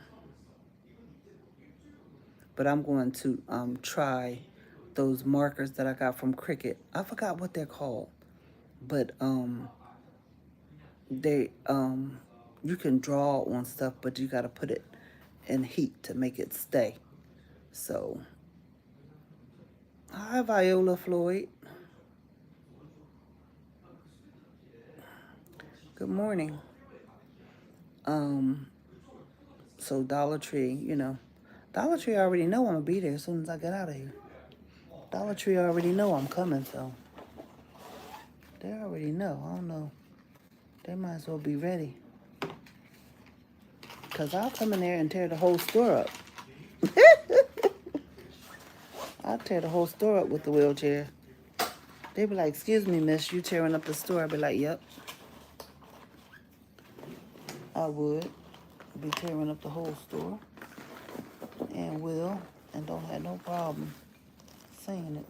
but I'm going to try those markers that I got from Cricket. I forgot what they're called, but they you can draw on stuff, but you got to put it in heat to make it stay. So, hi Viola Floyd. Good morning. Um, so Dollar Tree, Dollar Tree already know I'm gonna be there as soon as I get out of here. Dollar Tree already know I'm coming, so they already know. I don't know. They might as well be ready. Because I'll come in there and tear the whole store up. I'll tear the whole store up with the wheelchair. They be like, excuse me, miss, you tearing up the store? I'll be like, yep, I would. Be tearing up the whole store. And will. And don't have no problem saying it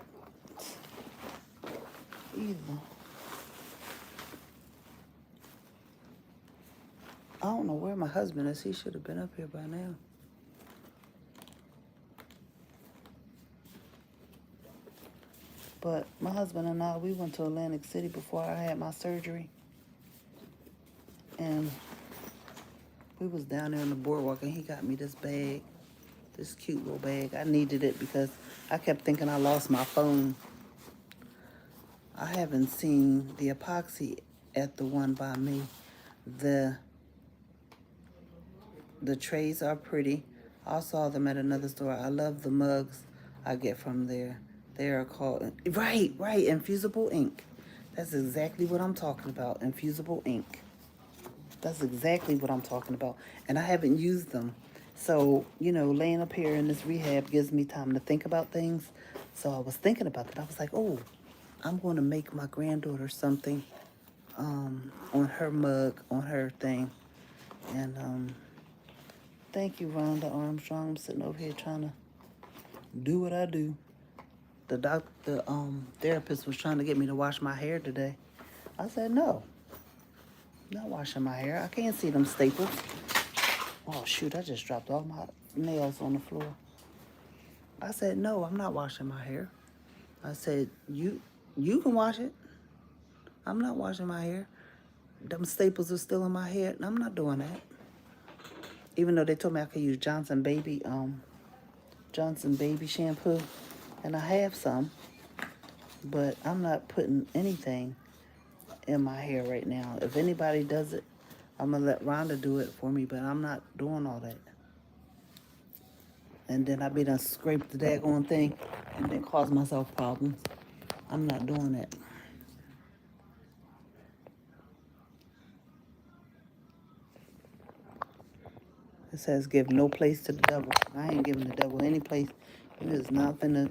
either. I don't know where my husband is. He should have been up here by now. But my husband and I, we went to Atlantic City before I had my surgery. And we was down there on the boardwalk and he got me this bag, this cute little bag. I needed it because I kept thinking I lost my phone. I haven't seen the epoxy at the one by me. The trays are pretty. I saw them at another store. I love the mugs I get from there. They are called, right, infusible ink. That's exactly what I'm talking about, infusible ink. That's exactly what I'm talking about. And I haven't used them. So, laying up here in this rehab gives me time to think about things. So I was thinking about that. I was like, oh, I'm going to make my granddaughter something on her mug, on her thing. And thank you, Rhonda Armstrong. I'm sitting over here trying to do what I do. The therapist was trying to get me to wash my hair today. I said, no, not washing my hair. I can't see them staples. Oh, shoot, I just dropped all my nails on the floor. I said, no, I'm not washing my hair. I said, you can wash it. I'm not washing my hair. Them staples are still in my head, and I'm not doing that. Even though they told me I could use Johnson Baby shampoo, and I have some, but I'm not putting anything in my hair right now. If anybody does it, I'm gonna let Rhonda do it for me, but I'm not doing all that. And then I be done scrape the daggone thing and then cause myself problems. I'm not doing that. It says give no place to the devil. I ain't giving the devil any place. It is not finna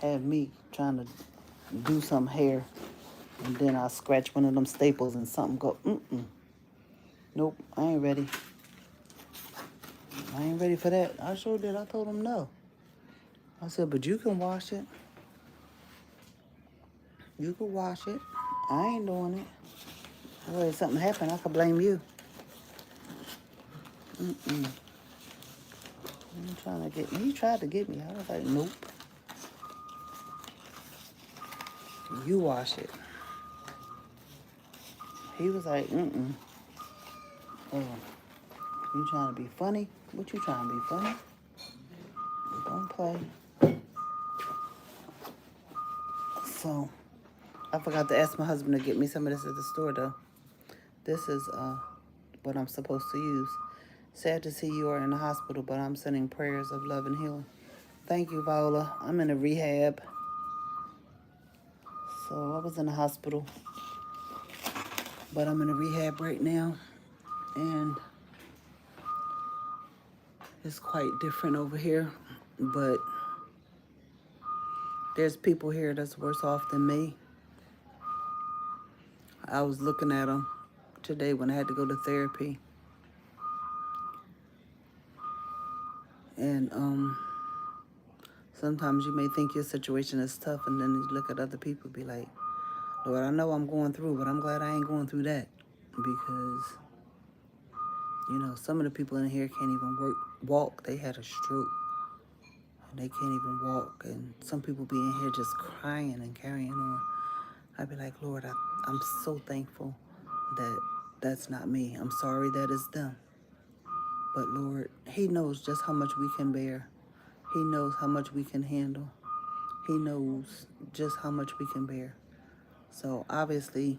have me trying to do some hair and then I scratch one of them staples and something go, nope, I ain't ready. I ain't ready for that. I sure did. I told him no. I said, but you can wash it. You can wash it. I ain't doing it. Well, if something happened, I could blame you. You trying to get me? He tried to get me. I was like, nope. You wash it. He was like, Oh, you trying to be funny? What you trying to be funny? Don't play. So, I forgot to ask my husband to get me some of this at the store, though. This is what I'm supposed to use. Sad to see you are in the hospital, but I'm sending prayers of love and healing. Thank you, Viola. I'm in a rehab. So I was in the hospital, but I'm in a rehab right now. And it's quite different over here. But there's people here that's worse off than me. I was looking at them today when I had to go to therapy. And sometimes you may think your situation is tough, and then you look at other people and be like, Lord, I know I'm going through, but I'm glad I ain't going through that. Because, some of the people in here can't even walk. They had a stroke. And they can't even walk. And some people be in here just crying and carrying on. I'd be like, Lord, I'm so thankful that that's not me. I'm sorry that it's them. But Lord, He knows just how much we can bear. He knows how much we can handle. He knows just how much we can bear. So obviously,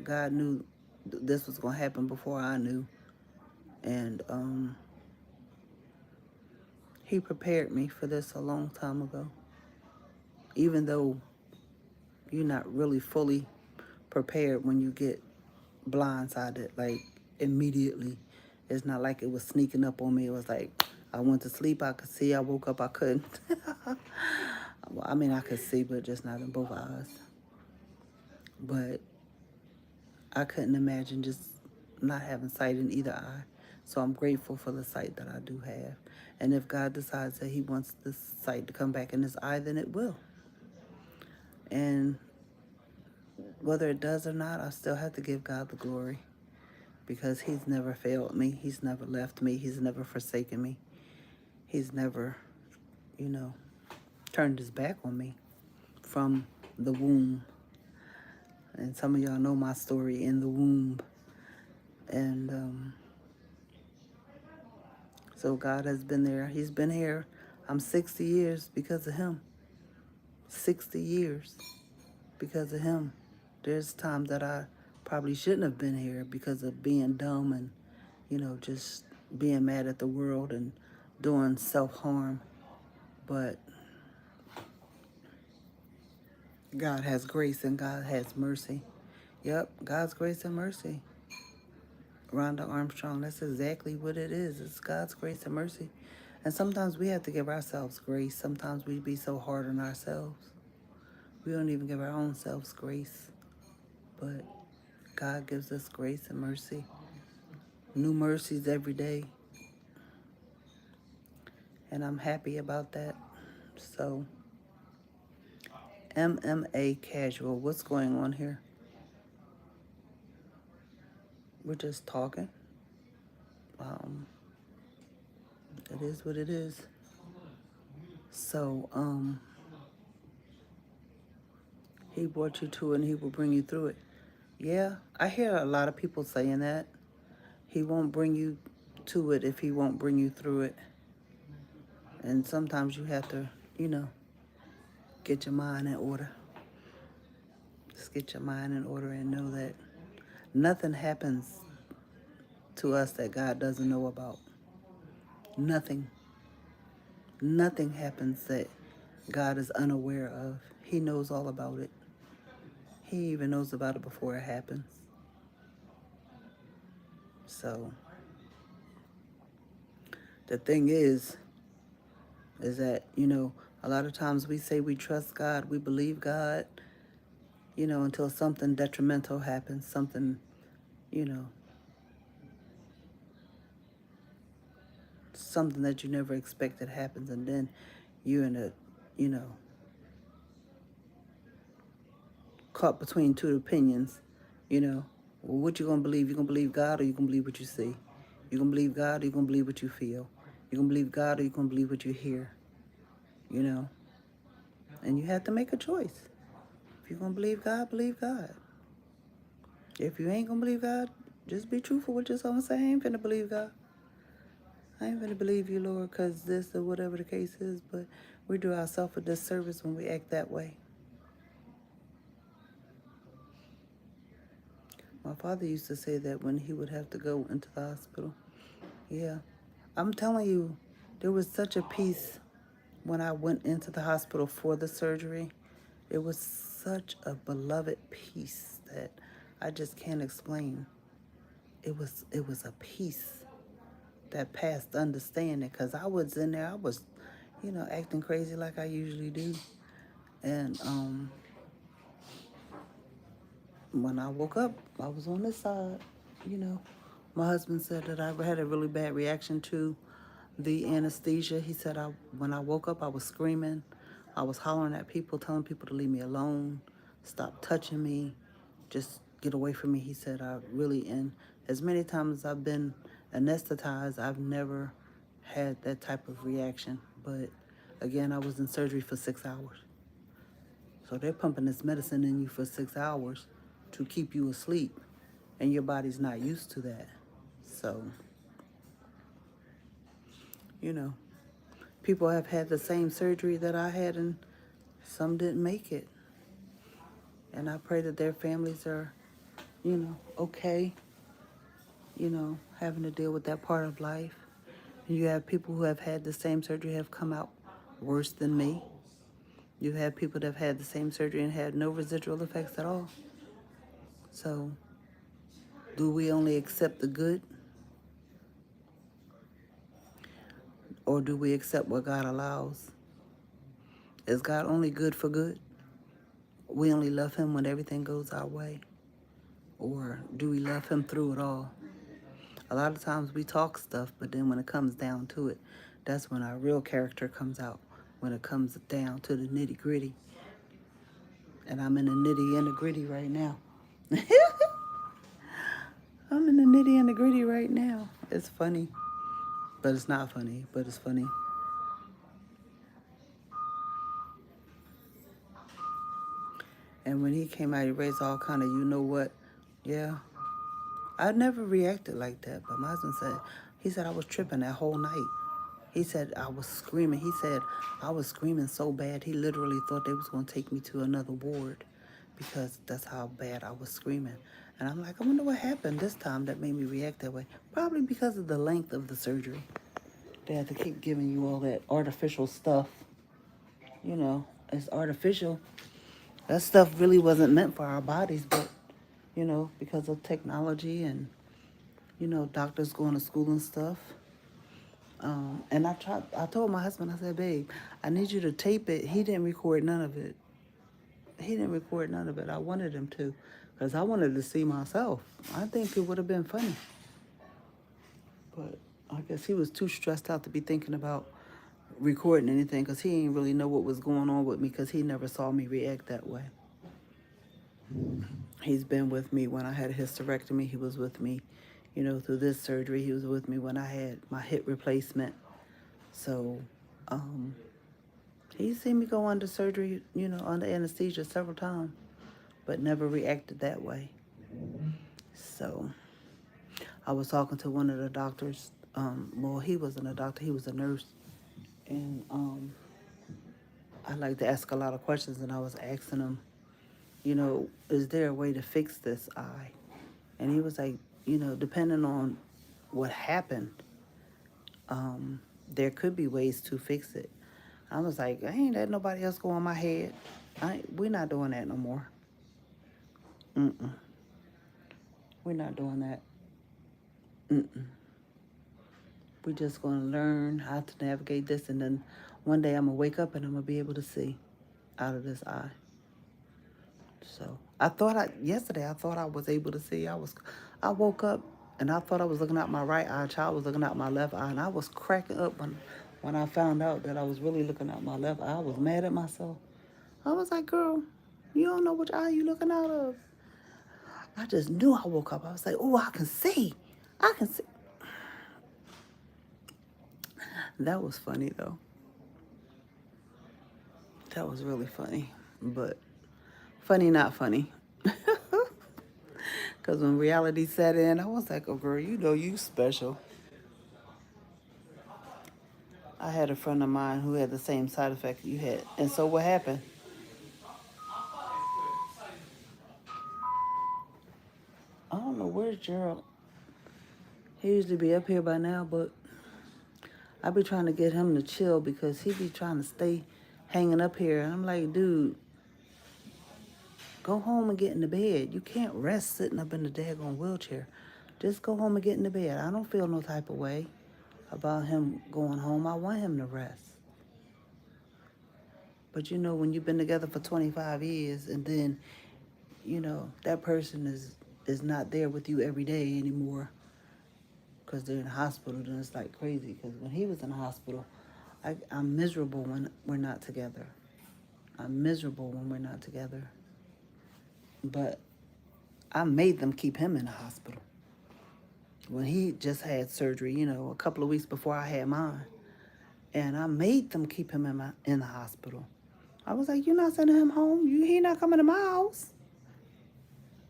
God knew this was going to happen before I knew. And He prepared me for this a long time ago. Even though you're not really fully prepared when you get blindsided, like immediately. It's not like it was sneaking up on me. It was like I went to sleep, I could see. I woke up, I couldn't. Well, I mean, I could see, but just not in both eyes. But I couldn't imagine just not having sight in either eye. So I'm grateful for the sight that I do have. And if God decides that He wants this sight to come back in this eye, then it will. And whether it does or not, I still have to give God the glory. Because He's never failed me. He's never left me. He's never forsaken me. He's never, turned His back on me from the womb. And some of y'all know my story in the womb. And so God has been there. He's been here. I'm 60 years because of Him. 60 years because of Him. There's times that I probably shouldn't have been here because of being dumb and, just being mad at the world and doing self-harm. But God has grace and God has mercy. Yep, God's grace and mercy. Rhonda Armstrong, that's exactly what it is. It's God's grace and mercy. And sometimes we have to give ourselves grace. Sometimes we be so hard on ourselves. We don't even give our own selves grace. But God gives us grace and mercy. New mercies every day. And I'm happy about that. So, MMA Casual, what's going on here? We're just talking. It is what it is. So, He brought you to it and he will bring you through it. Yeah, I hear a lot of people saying that. He won't bring you to it if he won't bring you through it. And sometimes you have to, get your mind in order. Just get your mind in order and know that nothing happens to us that God doesn't know about. Nothing. Nothing happens that God is unaware of. He knows all about it. He even knows about it before it happens. So the thing is that, a lot of times we say we trust God, we believe God, until something detrimental happens, something, you know, something that you never expected happens, and then you're in a, you know, caught between two opinions, Well, what you gonna believe? You gonna believe God or you gonna believe what you see? You gonna believe God or you gonna believe what you feel? You gonna believe God or you gonna believe what you hear? You know, and you have to make a choice. If you're gonna believe God, believe God. If you ain't gonna believe God, just be truthful with yourself and say, I ain't finna believe God. I ain't finna believe you, Lord, because this or whatever the case is, but we do ourselves a disservice when we act that way. My father used to say that when he would have to go into the hospital. Yeah. I'm telling you, there was such a peace when I went into the hospital for the surgery. It was such a beloved peace that I just can't explain. It was a peace that passed understanding, because I was in there, I was, acting crazy like I usually do. And when I woke up, I was on this side, you know. My husband said that I had a really bad reaction to the anesthesia. He said when I woke up, I was screaming. I was hollering at people, telling people to leave me alone, stop touching me, just get away from me. He said and as many times as I've been anesthetized, I've never had that type of reaction. But again, I was in surgery for 6 hours. So they're pumping this medicine in you for 6 hours to keep you asleep, and your body's not used to that. So, people have had the same surgery that I had, and some didn't make it. And I pray that their families are, okay, having to deal with that part of life. And you have people who have had the same surgery have come out worse than me. You have people that have had the same surgery and had no residual effects at all. So, do we only accept the good, or do we accept what God allows? Is God only good for good? We only love him when everything goes our way? Or do we love him through it all? A lot of times we talk stuff, but then when it comes down to it, that's when our real character comes out, when it comes down to the nitty gritty. And I'm in the nitty and the gritty right now. I'm in the nitty and the gritty right now. It's funny, but it's not funny, but it's funny. And when he came out, he raised all kind of, yeah. I never reacted like that, but my husband he said I was tripping that whole night. He said I was screaming. He said I was screaming so bad, he literally thought they was going to take me to another ward because that's how bad I was screaming. And I'm like, I wonder what happened this time that made me react that way. Probably because of the length of the surgery. They had to keep giving you all that artificial stuff. It's artificial. That stuff really wasn't meant for our bodies, but, because of technology and, doctors going to school and stuff. And I told my husband, I said, babe, I need you to tape it. He didn't record none of it. I wanted him to, because I wanted to see myself. I think it would have been funny. But I guess he was too stressed out to be thinking about recording anything, because he didn't really know what was going on with me, because he never saw me react that way. He's been with me when I had a hysterectomy. He was with me, through this surgery. He was with me when I had my hip replacement. So, He seen me go under surgery, under anesthesia several times, but never reacted that way. So I was talking to one of the doctors. Well, he wasn't a doctor, he was a nurse. And I like to ask a lot of questions, and I was asking him, is there a way to fix this eye? And he was like, depending on what happened, there could be ways to fix it. I was like, I ain't let nobody else go on my head. We're not doing that no more. Mm-mm. We're not doing that. Mm-mm. We're just going to learn how to navigate this, and then one day I'm going to wake up and I'm going to be able to see out of this eye. So yesterday I thought I was able to see. I woke up and I thought I was looking out my right eye. Child was looking out my left eye, and I was cracking up when I found out that I was really looking out my left eye. I was mad at myself. I was like, girl, you don't know which eye you looking out of. I just knew I woke up. I was like, oh, I can see. I can see. That was funny though. That was really funny. But funny, not funny. Because when reality set in, I was like, oh, girl, you special. I had a friend of mine who had the same side effect you had. And so what happened? I don't know, where's Gerald? He usually be up here by now, but I be trying to get him to chill because he be trying to stay hanging up here. And I'm like, dude, go home and get in the bed. You can't rest sitting up in the daggone wheelchair. Just go home and get in the bed. I don't feel no type of way about him going home. I want him to rest. But when you've been together for 25 years and then, that person is not there with you every day anymore because they're in the hospital, then it's like crazy. Because when he was in the hospital, I'm miserable when we're not together. I'm miserable when we're not together. But I made them keep him in the hospital. When he just had surgery, a couple of weeks before I had mine. And I made them keep him in the hospital. I was like, you're not sending him home. He not coming to my house.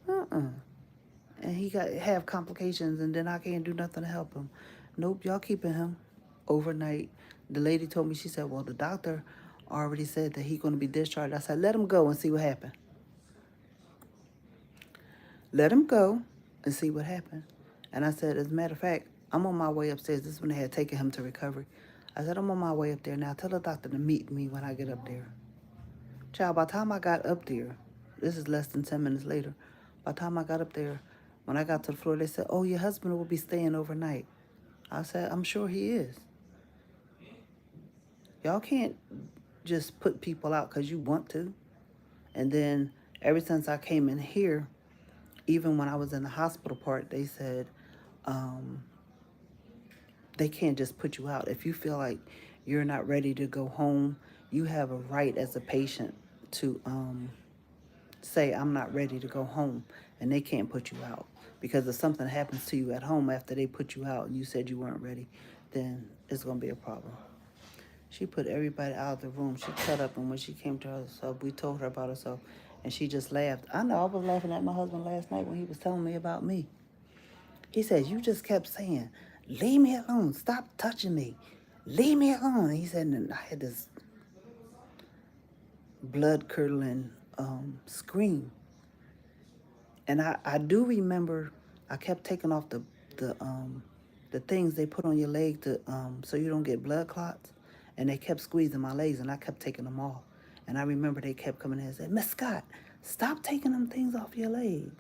And he have complications, and then I can't do nothing to help him. Nope, y'all keeping him overnight. The lady told me, she said, well, the doctor already said that he's going to be discharged. I said, let him go and see what happened. Let him go and see what happened. And I said, as a matter of fact, I'm on my way upstairs. This is when they had taken him to recovery. I said, I'm on my way up there now. Tell the doctor to meet me when I get up there. Child, by the time I got up there, this is less than 10 minutes later. By the time I got up there, when I got to the floor, they said, oh, your husband will be staying overnight. I said, I'm sure he is. Y'all can't just put people out because you want to. And then ever since I came in here, even when I was in the hospital part, they said they can't just put you out. If you feel like you're not ready to go home, you have a right as a patient to say, I'm not ready to go home, and they can't put you out. Because if something happens to you at home after they put you out and you said you weren't ready, then it's going to be a problem. She put everybody out of the room. She cut up, and when she came to herself, we told her about herself, and she just laughed. I know, I was laughing at my husband last night when he was telling me about me. He said, you just kept saying, leave me alone, stop touching me, leave me alone. And he said, and I had this blood-curdling scream. And I do remember I kept taking off the things they put on your leg to so you don't get blood clots, and they kept squeezing my legs, and I kept taking them off. And I remember they kept coming in and said, Miss Scott, stop taking them things off your leg.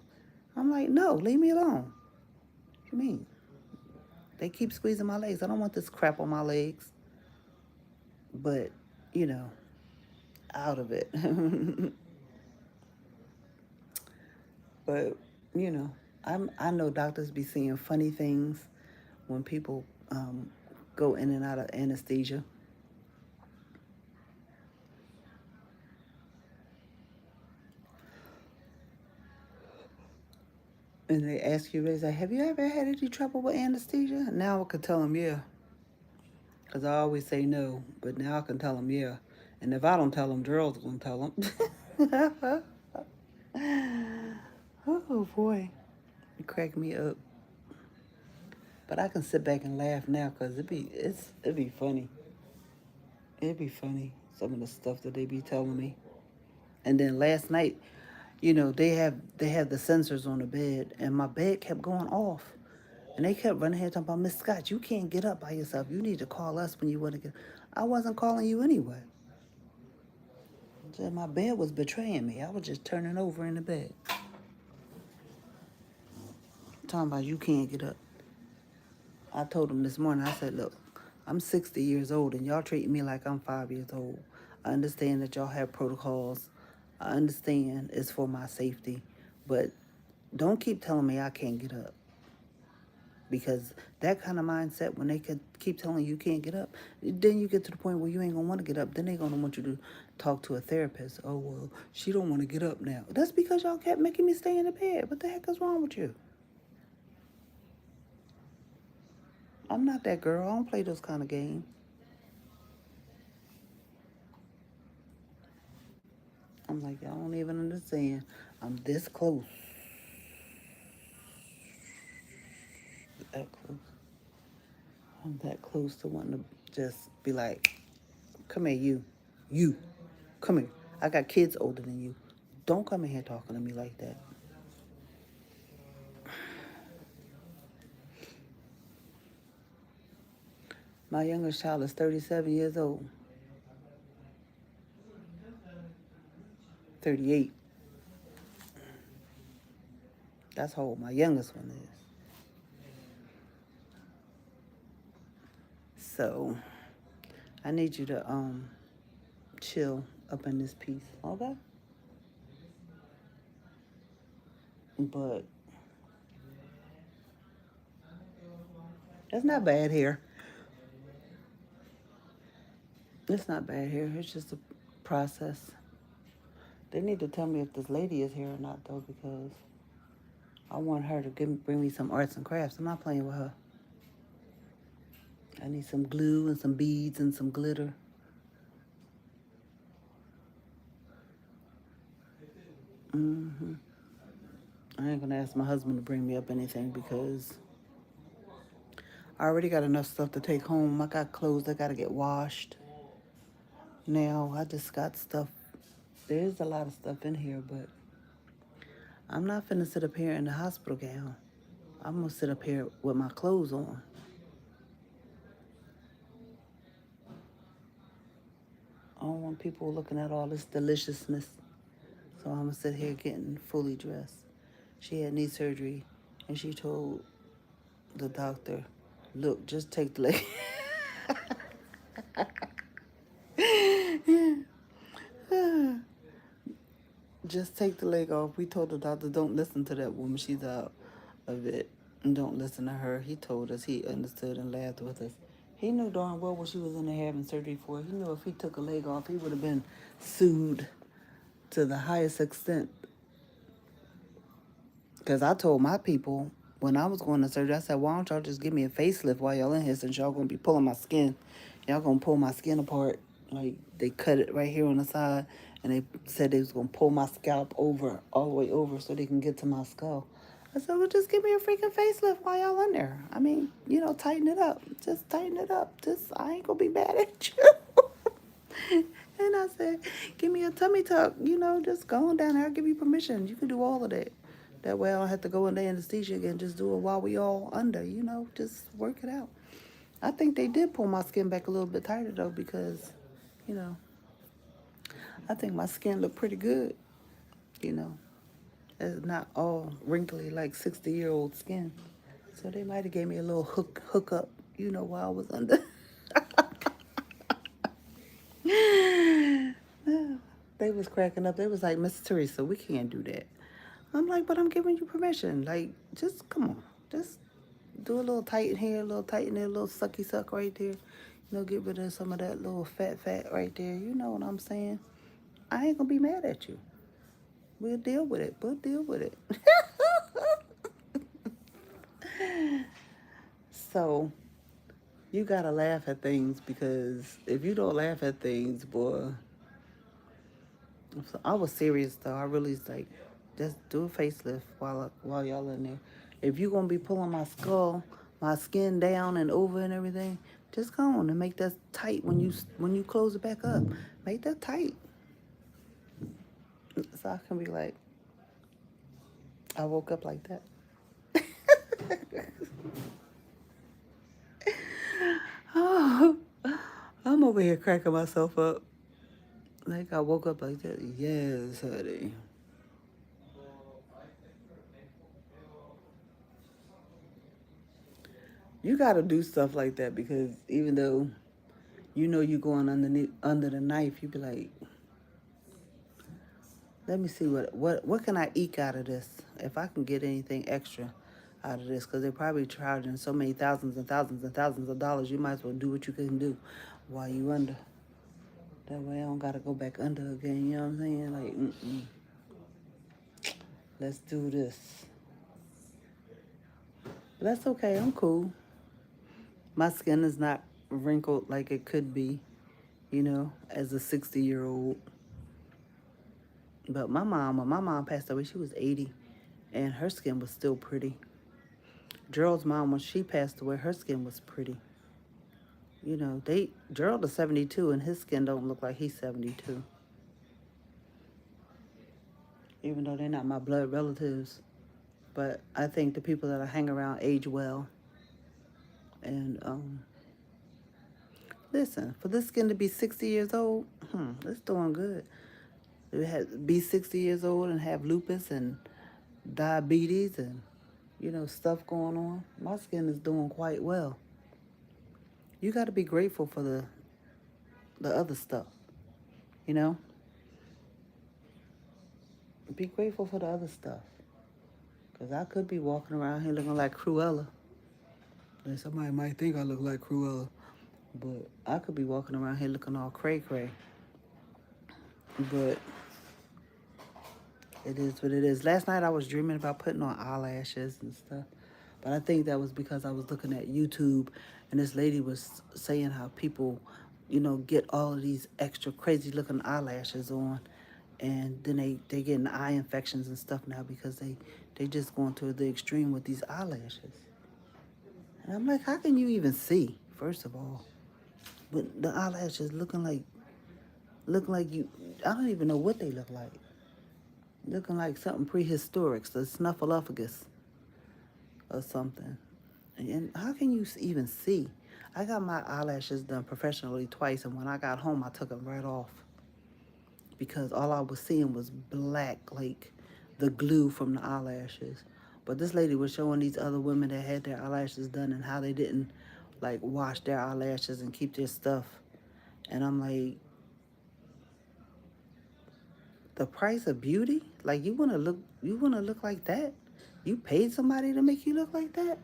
I'm like, no, leave me alone. What you mean? They keep squeezing my legs. I don't want this crap on my legs. But, out of it. But, I know doctors be seeing funny things when people go in and out of anesthesia. And they ask you, they say, have you ever had any trouble with anesthesia? Now I can tell them, yeah. Because I always say no, but now I can tell them, yeah. And if I don't tell them, Gerald's gonna tell them. Oh boy, it cracked me up. But I can sit back and laugh now because it'd be funny. It'd be funny some of the stuff that they be telling me. And then last night, they have the sensors on the bed, and my bed kept going off. And they kept running here talking about, Miss Scott, you can't get up by yourself. You need to call us when you want to get. I wasn't calling you anyway. So my bed was betraying me. I was just turning over in the bed. Talking about you can't get up. I told them this morning, I said, look, I'm 60 years old and y'all treat me like I'm 5 years old. I understand that y'all have protocols. I understand it's for my safety. But don't keep telling me I can't get up. Because that kind of mindset, when they could keep telling you can't get up, then you get to the point where you ain't going to want to get up. Then they going to want you to talk to a therapist. Oh, well, she don't want to get up now. That's because y'all kept making me stay in the bed. What the heck is wrong with you? I'm not that girl. I don't play those kind of games. I'm like, y'all don't even understand. I'm this close. That close. I'm that close to wanting to just be like, come here, you. You. Come here. I got kids older than you. Don't come in here talking to me like that. My youngest child is 37 years old. 38. That's how old my youngest one is. So I need you to chill up in this piece, okay? But it's not bad here. It's not bad here. It's just a process. They need to tell me if this lady is here or not, though, because I want her to bring me some arts and crafts. I'm not playing with her. I need some glue and some beads and some glitter. hmm I ain't gonna ask my husband to bring me up anything because I already got enough stuff to take home. I got clothes that gotta get washed. Now I just got stuff. There's a lot of stuff in here, but I'm not finna sit up here in the hospital gown. I'm gonna sit up here with my clothes on. I don't want people looking at all this deliciousness. So I'm gonna sit here getting fully dressed. She had knee surgery, and she told the doctor, look, just take the leg. Just take the leg off. We told the doctor, don't listen to that woman. She's out of it. And don't listen to her. He told us, he understood and laughed with us. He knew darn well what she was in there having surgery for. He knew if he took a leg off, he would have been sued to the highest extent. Because I told my people when I was going to surgery, I said, why don't y'all just give me a facelift while y'all in here since y'all going to be pulling my skin. Y'all going to pull my skin apart. Like, they cut it right here on the side, and they said they was going to pull my scalp over, all the way over, so they can get to my skull. I said, well, just give me a freaking facelift while y'all in there. I mean, tighten it up. Just tighten it up. I ain't going to be mad at you. And I said, give me a tummy tuck. Just go on down there. I'll give you permission. You can do all of that. That way I don't have to go into anesthesia again. Just do it while we all under, just work it out. I think they did pull my skin back a little bit tighter, though, because, you know, I think my skin looked pretty good, you know. It's not all wrinkly like 60-year-old skin. So they might have gave me a little hook up, while I was under. They was cracking up. They was like, Miss Teresa, we can't do that. I'm like, but I'm giving you permission. Like, just come on. Just do a little tighten here, a little tighten there, a little sucky suck right there. Get rid of some of that little fat right there. You know what I'm saying? I ain't gonna be mad at you. We'll deal with it. We'll deal with it. So, you gotta laugh at things because if you don't laugh at things, boy, So I was serious though. I really was like, just do a facelift while y'all in there. If you gonna be pulling my skull, my skin down and over and everything, just go on and make that tight when you close it back up. Make that tight, so I can be like, I woke up like that. Oh, I'm over here cracking myself up. Like I woke up like that. Yes, honey. You gotta do stuff like that because even though you know you going underneath under the knife, you be like, let me see what can I eke out of this if I can get anything extra out of this because they're probably charging so many thousands and thousands and thousands of dollars. You might as well do what you can do while you under. That way I don't gotta go back under again. You know what I'm saying? Like, let's do this. But that's okay. I'm cool. My skin is not wrinkled like it could be, as a 60-year-old. But when my mom passed away, she was 80, and her skin was still pretty. Gerald's mom, when she passed away, her skin was pretty. Gerald is 72, and his skin don't look like he's 72, even though they're not my blood relatives. But I think the people that I hang around age well. And listen, for this skin to be 60 years old, it's doing good. Be 60 years old and have lupus and diabetes and stuff going on. My skin is doing quite well. You got to be grateful for the other stuff. You know, be grateful for the other stuff. Cause I could be walking around here looking like Cruella. And somebody might think I look like Cruella, but I could be walking around here looking all cray cray. But it is what it is. Last night I was dreaming about putting on eyelashes and stuff. But I think that was because I was looking at YouTube and this lady was saying how people, get all of these extra crazy looking eyelashes on. And then they getting eye infections and stuff now because they just going to the extreme with these eyelashes. And I'm like, how can you even see, first of all? But the eyelashes look like you, I don't even know what they look like. Looking like something prehistoric, the snuffleupagus or something. And how can you even see? I got my eyelashes done professionally twice, and when I got home, I took them right off because all I was seeing was black, like the glue from the eyelashes. But this lady was showing these other women that had their eyelashes done and how they didn't like wash their eyelashes and keep their stuff. And I'm like, the price of beauty? Like you wanna look like that? You paid somebody to make you look like that?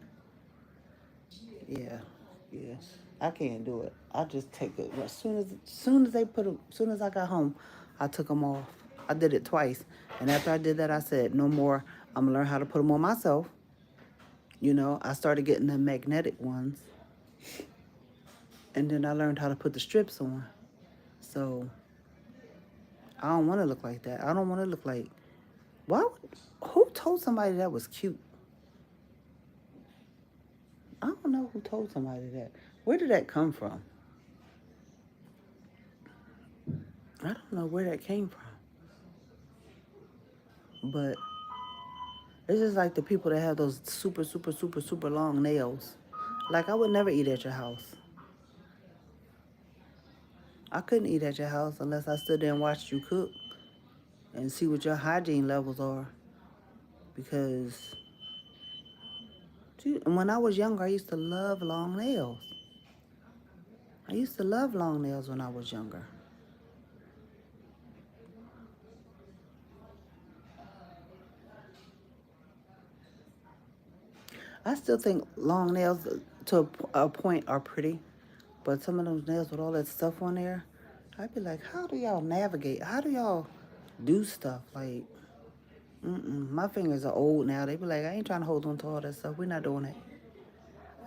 Yeah, yeah. I can't do it. I just take it as soon as I got home, I took them off. I did it twice, and after I did that, I said no more. I'm gonna learn how to put them on myself. I started getting the magnetic ones, and then I learned how to put the strips on. So I don't want to look like that. I don't want to look like. Why? Who told somebody that was cute? I don't know who told somebody that. Where did that come from? I don't know where that came from. But it's just like the people that have those super, super, super, super long nails. Like I would never eat at your house. I couldn't eat at your house unless I stood there and watched you cook and see what your hygiene levels are. Because when I was younger, I used to love long nails. I used to love long nails when I was younger. I still think long nails to a point are pretty, but some of those nails with all that stuff on there, I'd be like, how do y'all navigate? How do y'all do stuff? Like, my fingers are old now. They be like, I ain't trying to hold on to all that stuff. We're not doing it.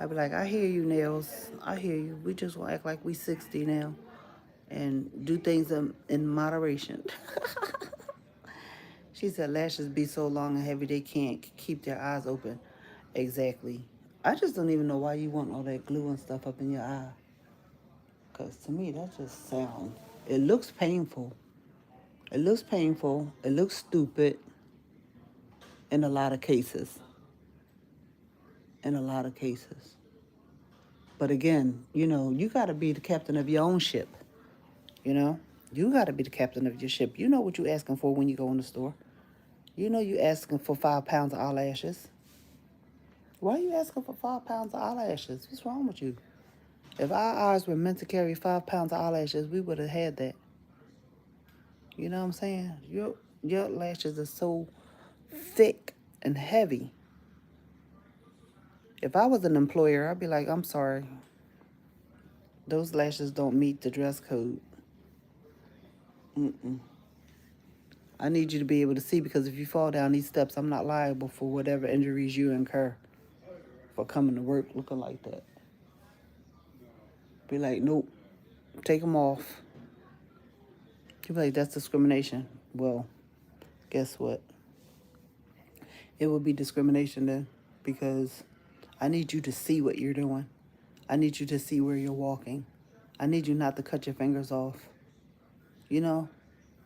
I be like, I hear you, nails. I hear you. We just gonna act like we 60 now and do things in moderation. She said lashes be so long and heavy they can't keep their eyes open. Exactly. I just don't even know why you want all that glue and stuff up in your eye. Because to me, that just sounds... It looks painful. It looks painful. It looks stupid in a lot of cases. In a lot of cases. But again, you know, you got to be the captain of your own ship. You know? You got to be the captain of your ship. You know what you're asking for when you go in the store. You know you're asking for 5 pounds of eyelashes. Why are you asking for 5 pounds of eyelashes? What's wrong with you? If our eyes were meant to carry 5 pounds of eyelashes, we would have had that. You know what I'm saying? Your lashes are so thick and heavy. If I was an employer, I'd be like, I'm sorry. Those lashes don't meet the dress code. I need you to be able to see, because if you fall down these steps, I'm not liable for whatever injuries you incur for coming to work looking like that. Be like, nope, take them off. You be like, that's discrimination. Well, guess what? It would be discrimination then, because I need you to see what you're doing. I need you to see where you're walking. I need you not to cut your fingers off. You know,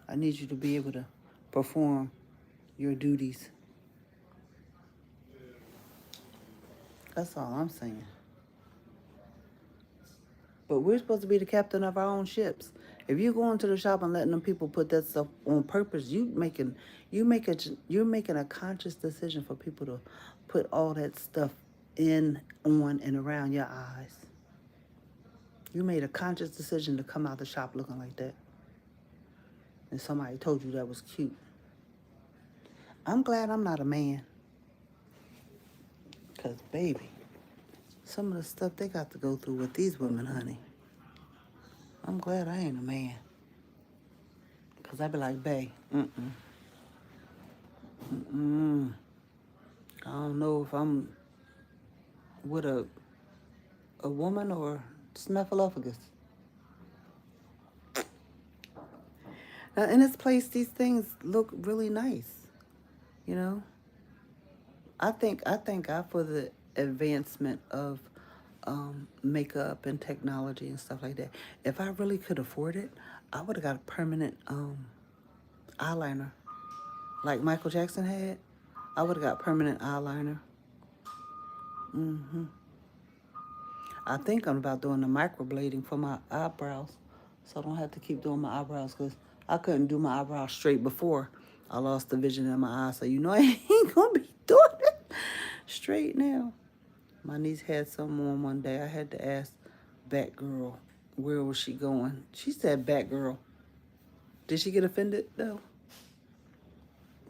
I need you to be able to perform your duties. That's all I'm saying. But we're supposed to be the captain of our own ships. If you go into the shop and letting them people put that stuff on purpose, you're making a conscious decision for people to put all that stuff in, on, and around your eyes. You made a conscious decision to come out the shop looking like that. And somebody told you that was cute. I'm glad I'm not a man. Because, baby, some of the stuff they got to go through with these women, honey. I'm glad I ain't a man. Because I'd be like, bae, I don't know if I'm with a woman or snuffleupagus. Now, in this place, these things look really nice, you know? I thank God for the advancement of makeup and technology and stuff like that. If I really could afford it, I would have got a permanent eyeliner like Michael Jackson had. I would have got permanent eyeliner. I think I'm about doing the microblading for my eyebrows, so I don't have to keep doing my eyebrows, because I couldn't do my eyebrows straight before I lost the vision in my eye. So you know I ain't gonna be doing it straight now. My niece had something on one day. I had to ask Batgirl, where was she going? She said Batgirl. Did she get offended though?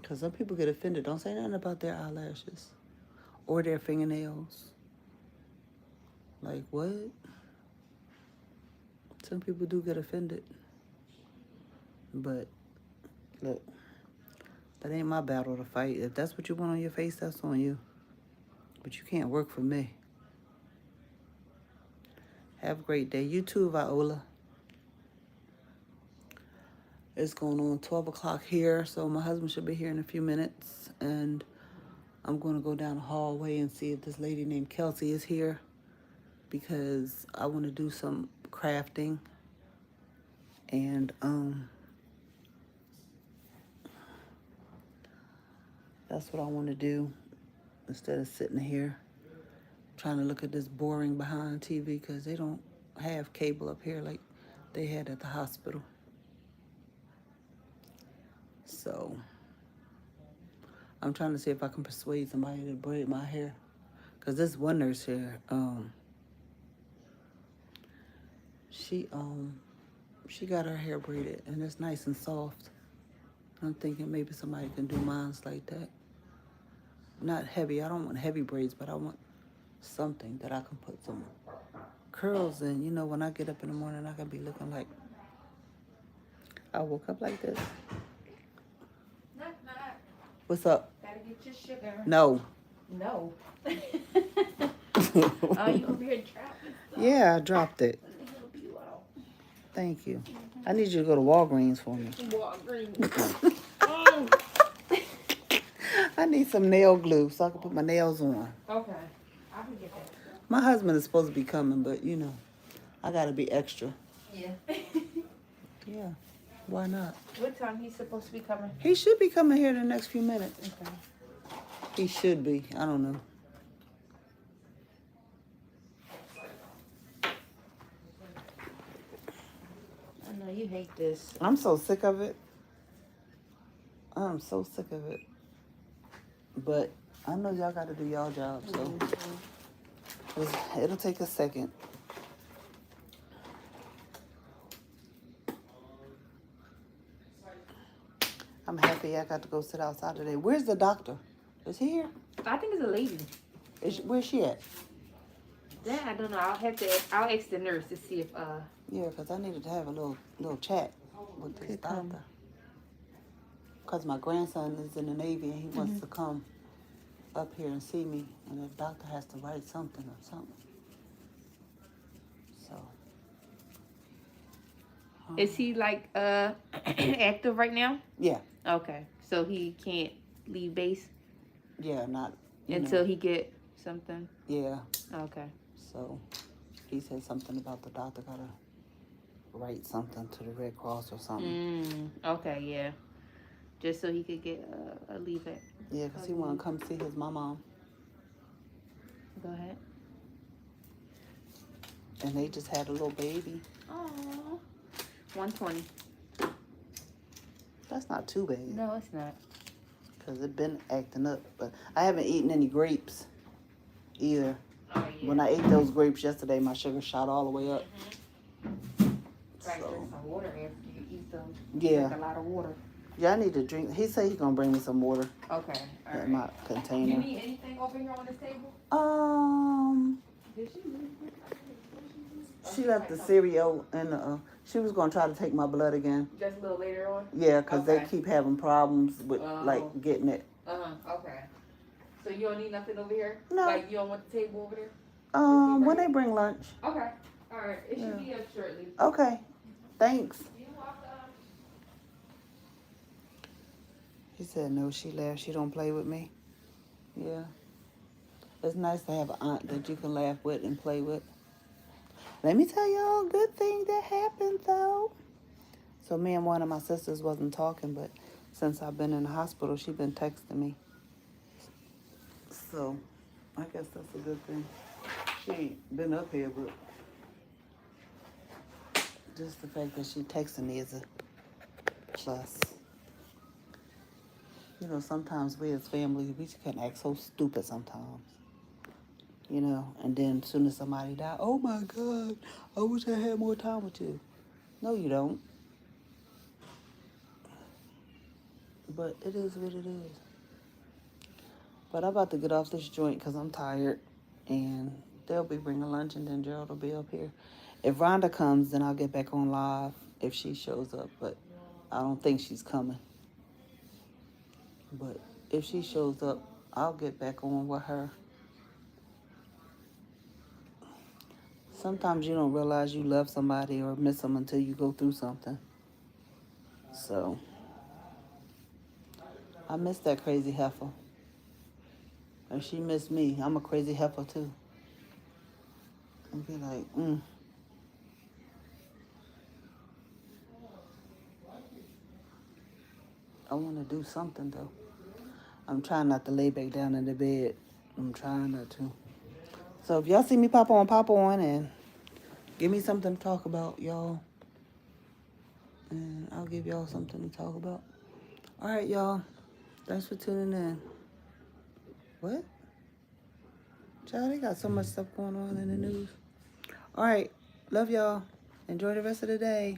Because some people get offended. Don't say nothing about their eyelashes or their fingernails. Like, what? Some people do get offended. But, look, that ain't my battle to fight. If that's what you want on your face, that's on you. But you can't work for me. Have a great day. You too, Viola. It's going on 12 o'clock here, so my husband should be here in a few minutes. And I'm going to go down the hallway and see if this lady named Kelsey is here, because I want to do some crafting. And that's what I want to do instead of sitting here trying to look at this boring behind TV, because they don't have cable up here like they had at the hospital. So I'm trying to see if I can persuade somebody to braid my hair, because this one nurse here, she got her hair braided and it's nice and soft. I'm thinking maybe somebody can do mine like that. Not heavy. I don't want heavy braids, but I want something that I can put some curls in. You know, when I get up in the morning, I can be looking like I woke up like this. Knock, knock. What's up? Gotta get your sugar. No. No. Oh, you over here dropping stuff. Yeah, I dropped it. Let me help you out. Thank you. I need you to go to Walgreens for me. Walgreens. I need some nail glue so I can put my nails on. Okay. I can get that. My husband is supposed to be coming, but you know, I gotta be extra. Yeah. Yeah, why not? What time he's supposed to be coming? He should be coming here in the next few minutes. Okay. He should be. I don't know. I know you hate this. I'm so sick of it. I'm so sick of it. But I know y'all gotta do y'all job, so it'll take a second. I'm happy I got to go sit outside today. Where's the doctor? Is he here? I think it's a lady. Where's she at? That I don't know. I'll ask the nurse to see if Yeah, because I needed to have a little chat with this doctor. Because my grandson is in the Navy and he wants to come up here and see me. And the doctor has to write something or something. So. Is he like active right now? Yeah. Okay. So he can't leave base Yeah, not until he get something. Yeah. Okay. So he said something about the doctor gotta write something to the Red Cross or something. Okay, yeah. Just so he could get a leave it. Yeah, because he want to come see his mama. Go ahead. And they just had a little baby. Aww. 120. That's not too bad. No, it's not. Because it been acting up. But I haven't eaten any grapes either. Oh, yeah. When I ate those grapes yesterday, my sugar shot all the way up. Right, drink some water after you eat them. Yeah. Drink a lot of water. Yeah, I need to drink. He said he's going to bring me some water Okay. All in my right. container. You need anything over here on this table? Did she leave? She left the cereal and she was going to try to take my blood again. Just a little later on? Yeah, because they Okay. keep having problems with, like, getting it. Okay. So you don't need nothing over here? No. Like you don't want the table over there? When they bring lunch. Okay. All right. It should be up shortly. Okay. Thanks. You're welcome. He said no, she laughed. She don't play with me. Yeah. It's nice to have an aunt that you can laugh with and play with. Let me tell y'all a good thing that happened, though. So me and one of my sisters wasn't talking, but since I've been in the hospital, she been texting me. So I guess that's a good thing. She ain't been up here, but just the fact that she texting me is a plus. You know, sometimes we as family, we can act so stupid sometimes. You know, and then as soon as somebody die, oh my God, I wish I had more time with you. No, you don't. But it is what it is. But I'm about to get off this joint because I'm tired. And they'll be bringing lunch and then Gerald will be up here. If Rhonda comes, then I'll get back on live if she shows up. But I don't think she's coming. But if she shows up, I'll get back on with her. Sometimes you don't realize you love somebody or miss them until you go through something. So, I miss that crazy heifer. And she missed me. I'm a crazy heifer too. And be like, I want to do something though. I'm trying not to lay back down in the bed. I'm trying not to. So if y'all see me pop on and give me something to talk about, y'all. And I'll give y'all something to talk about. All right, y'all. Thanks for tuning in. What? Child, they got so much stuff going on in the news. All right. Love y'all. Enjoy the rest of the day.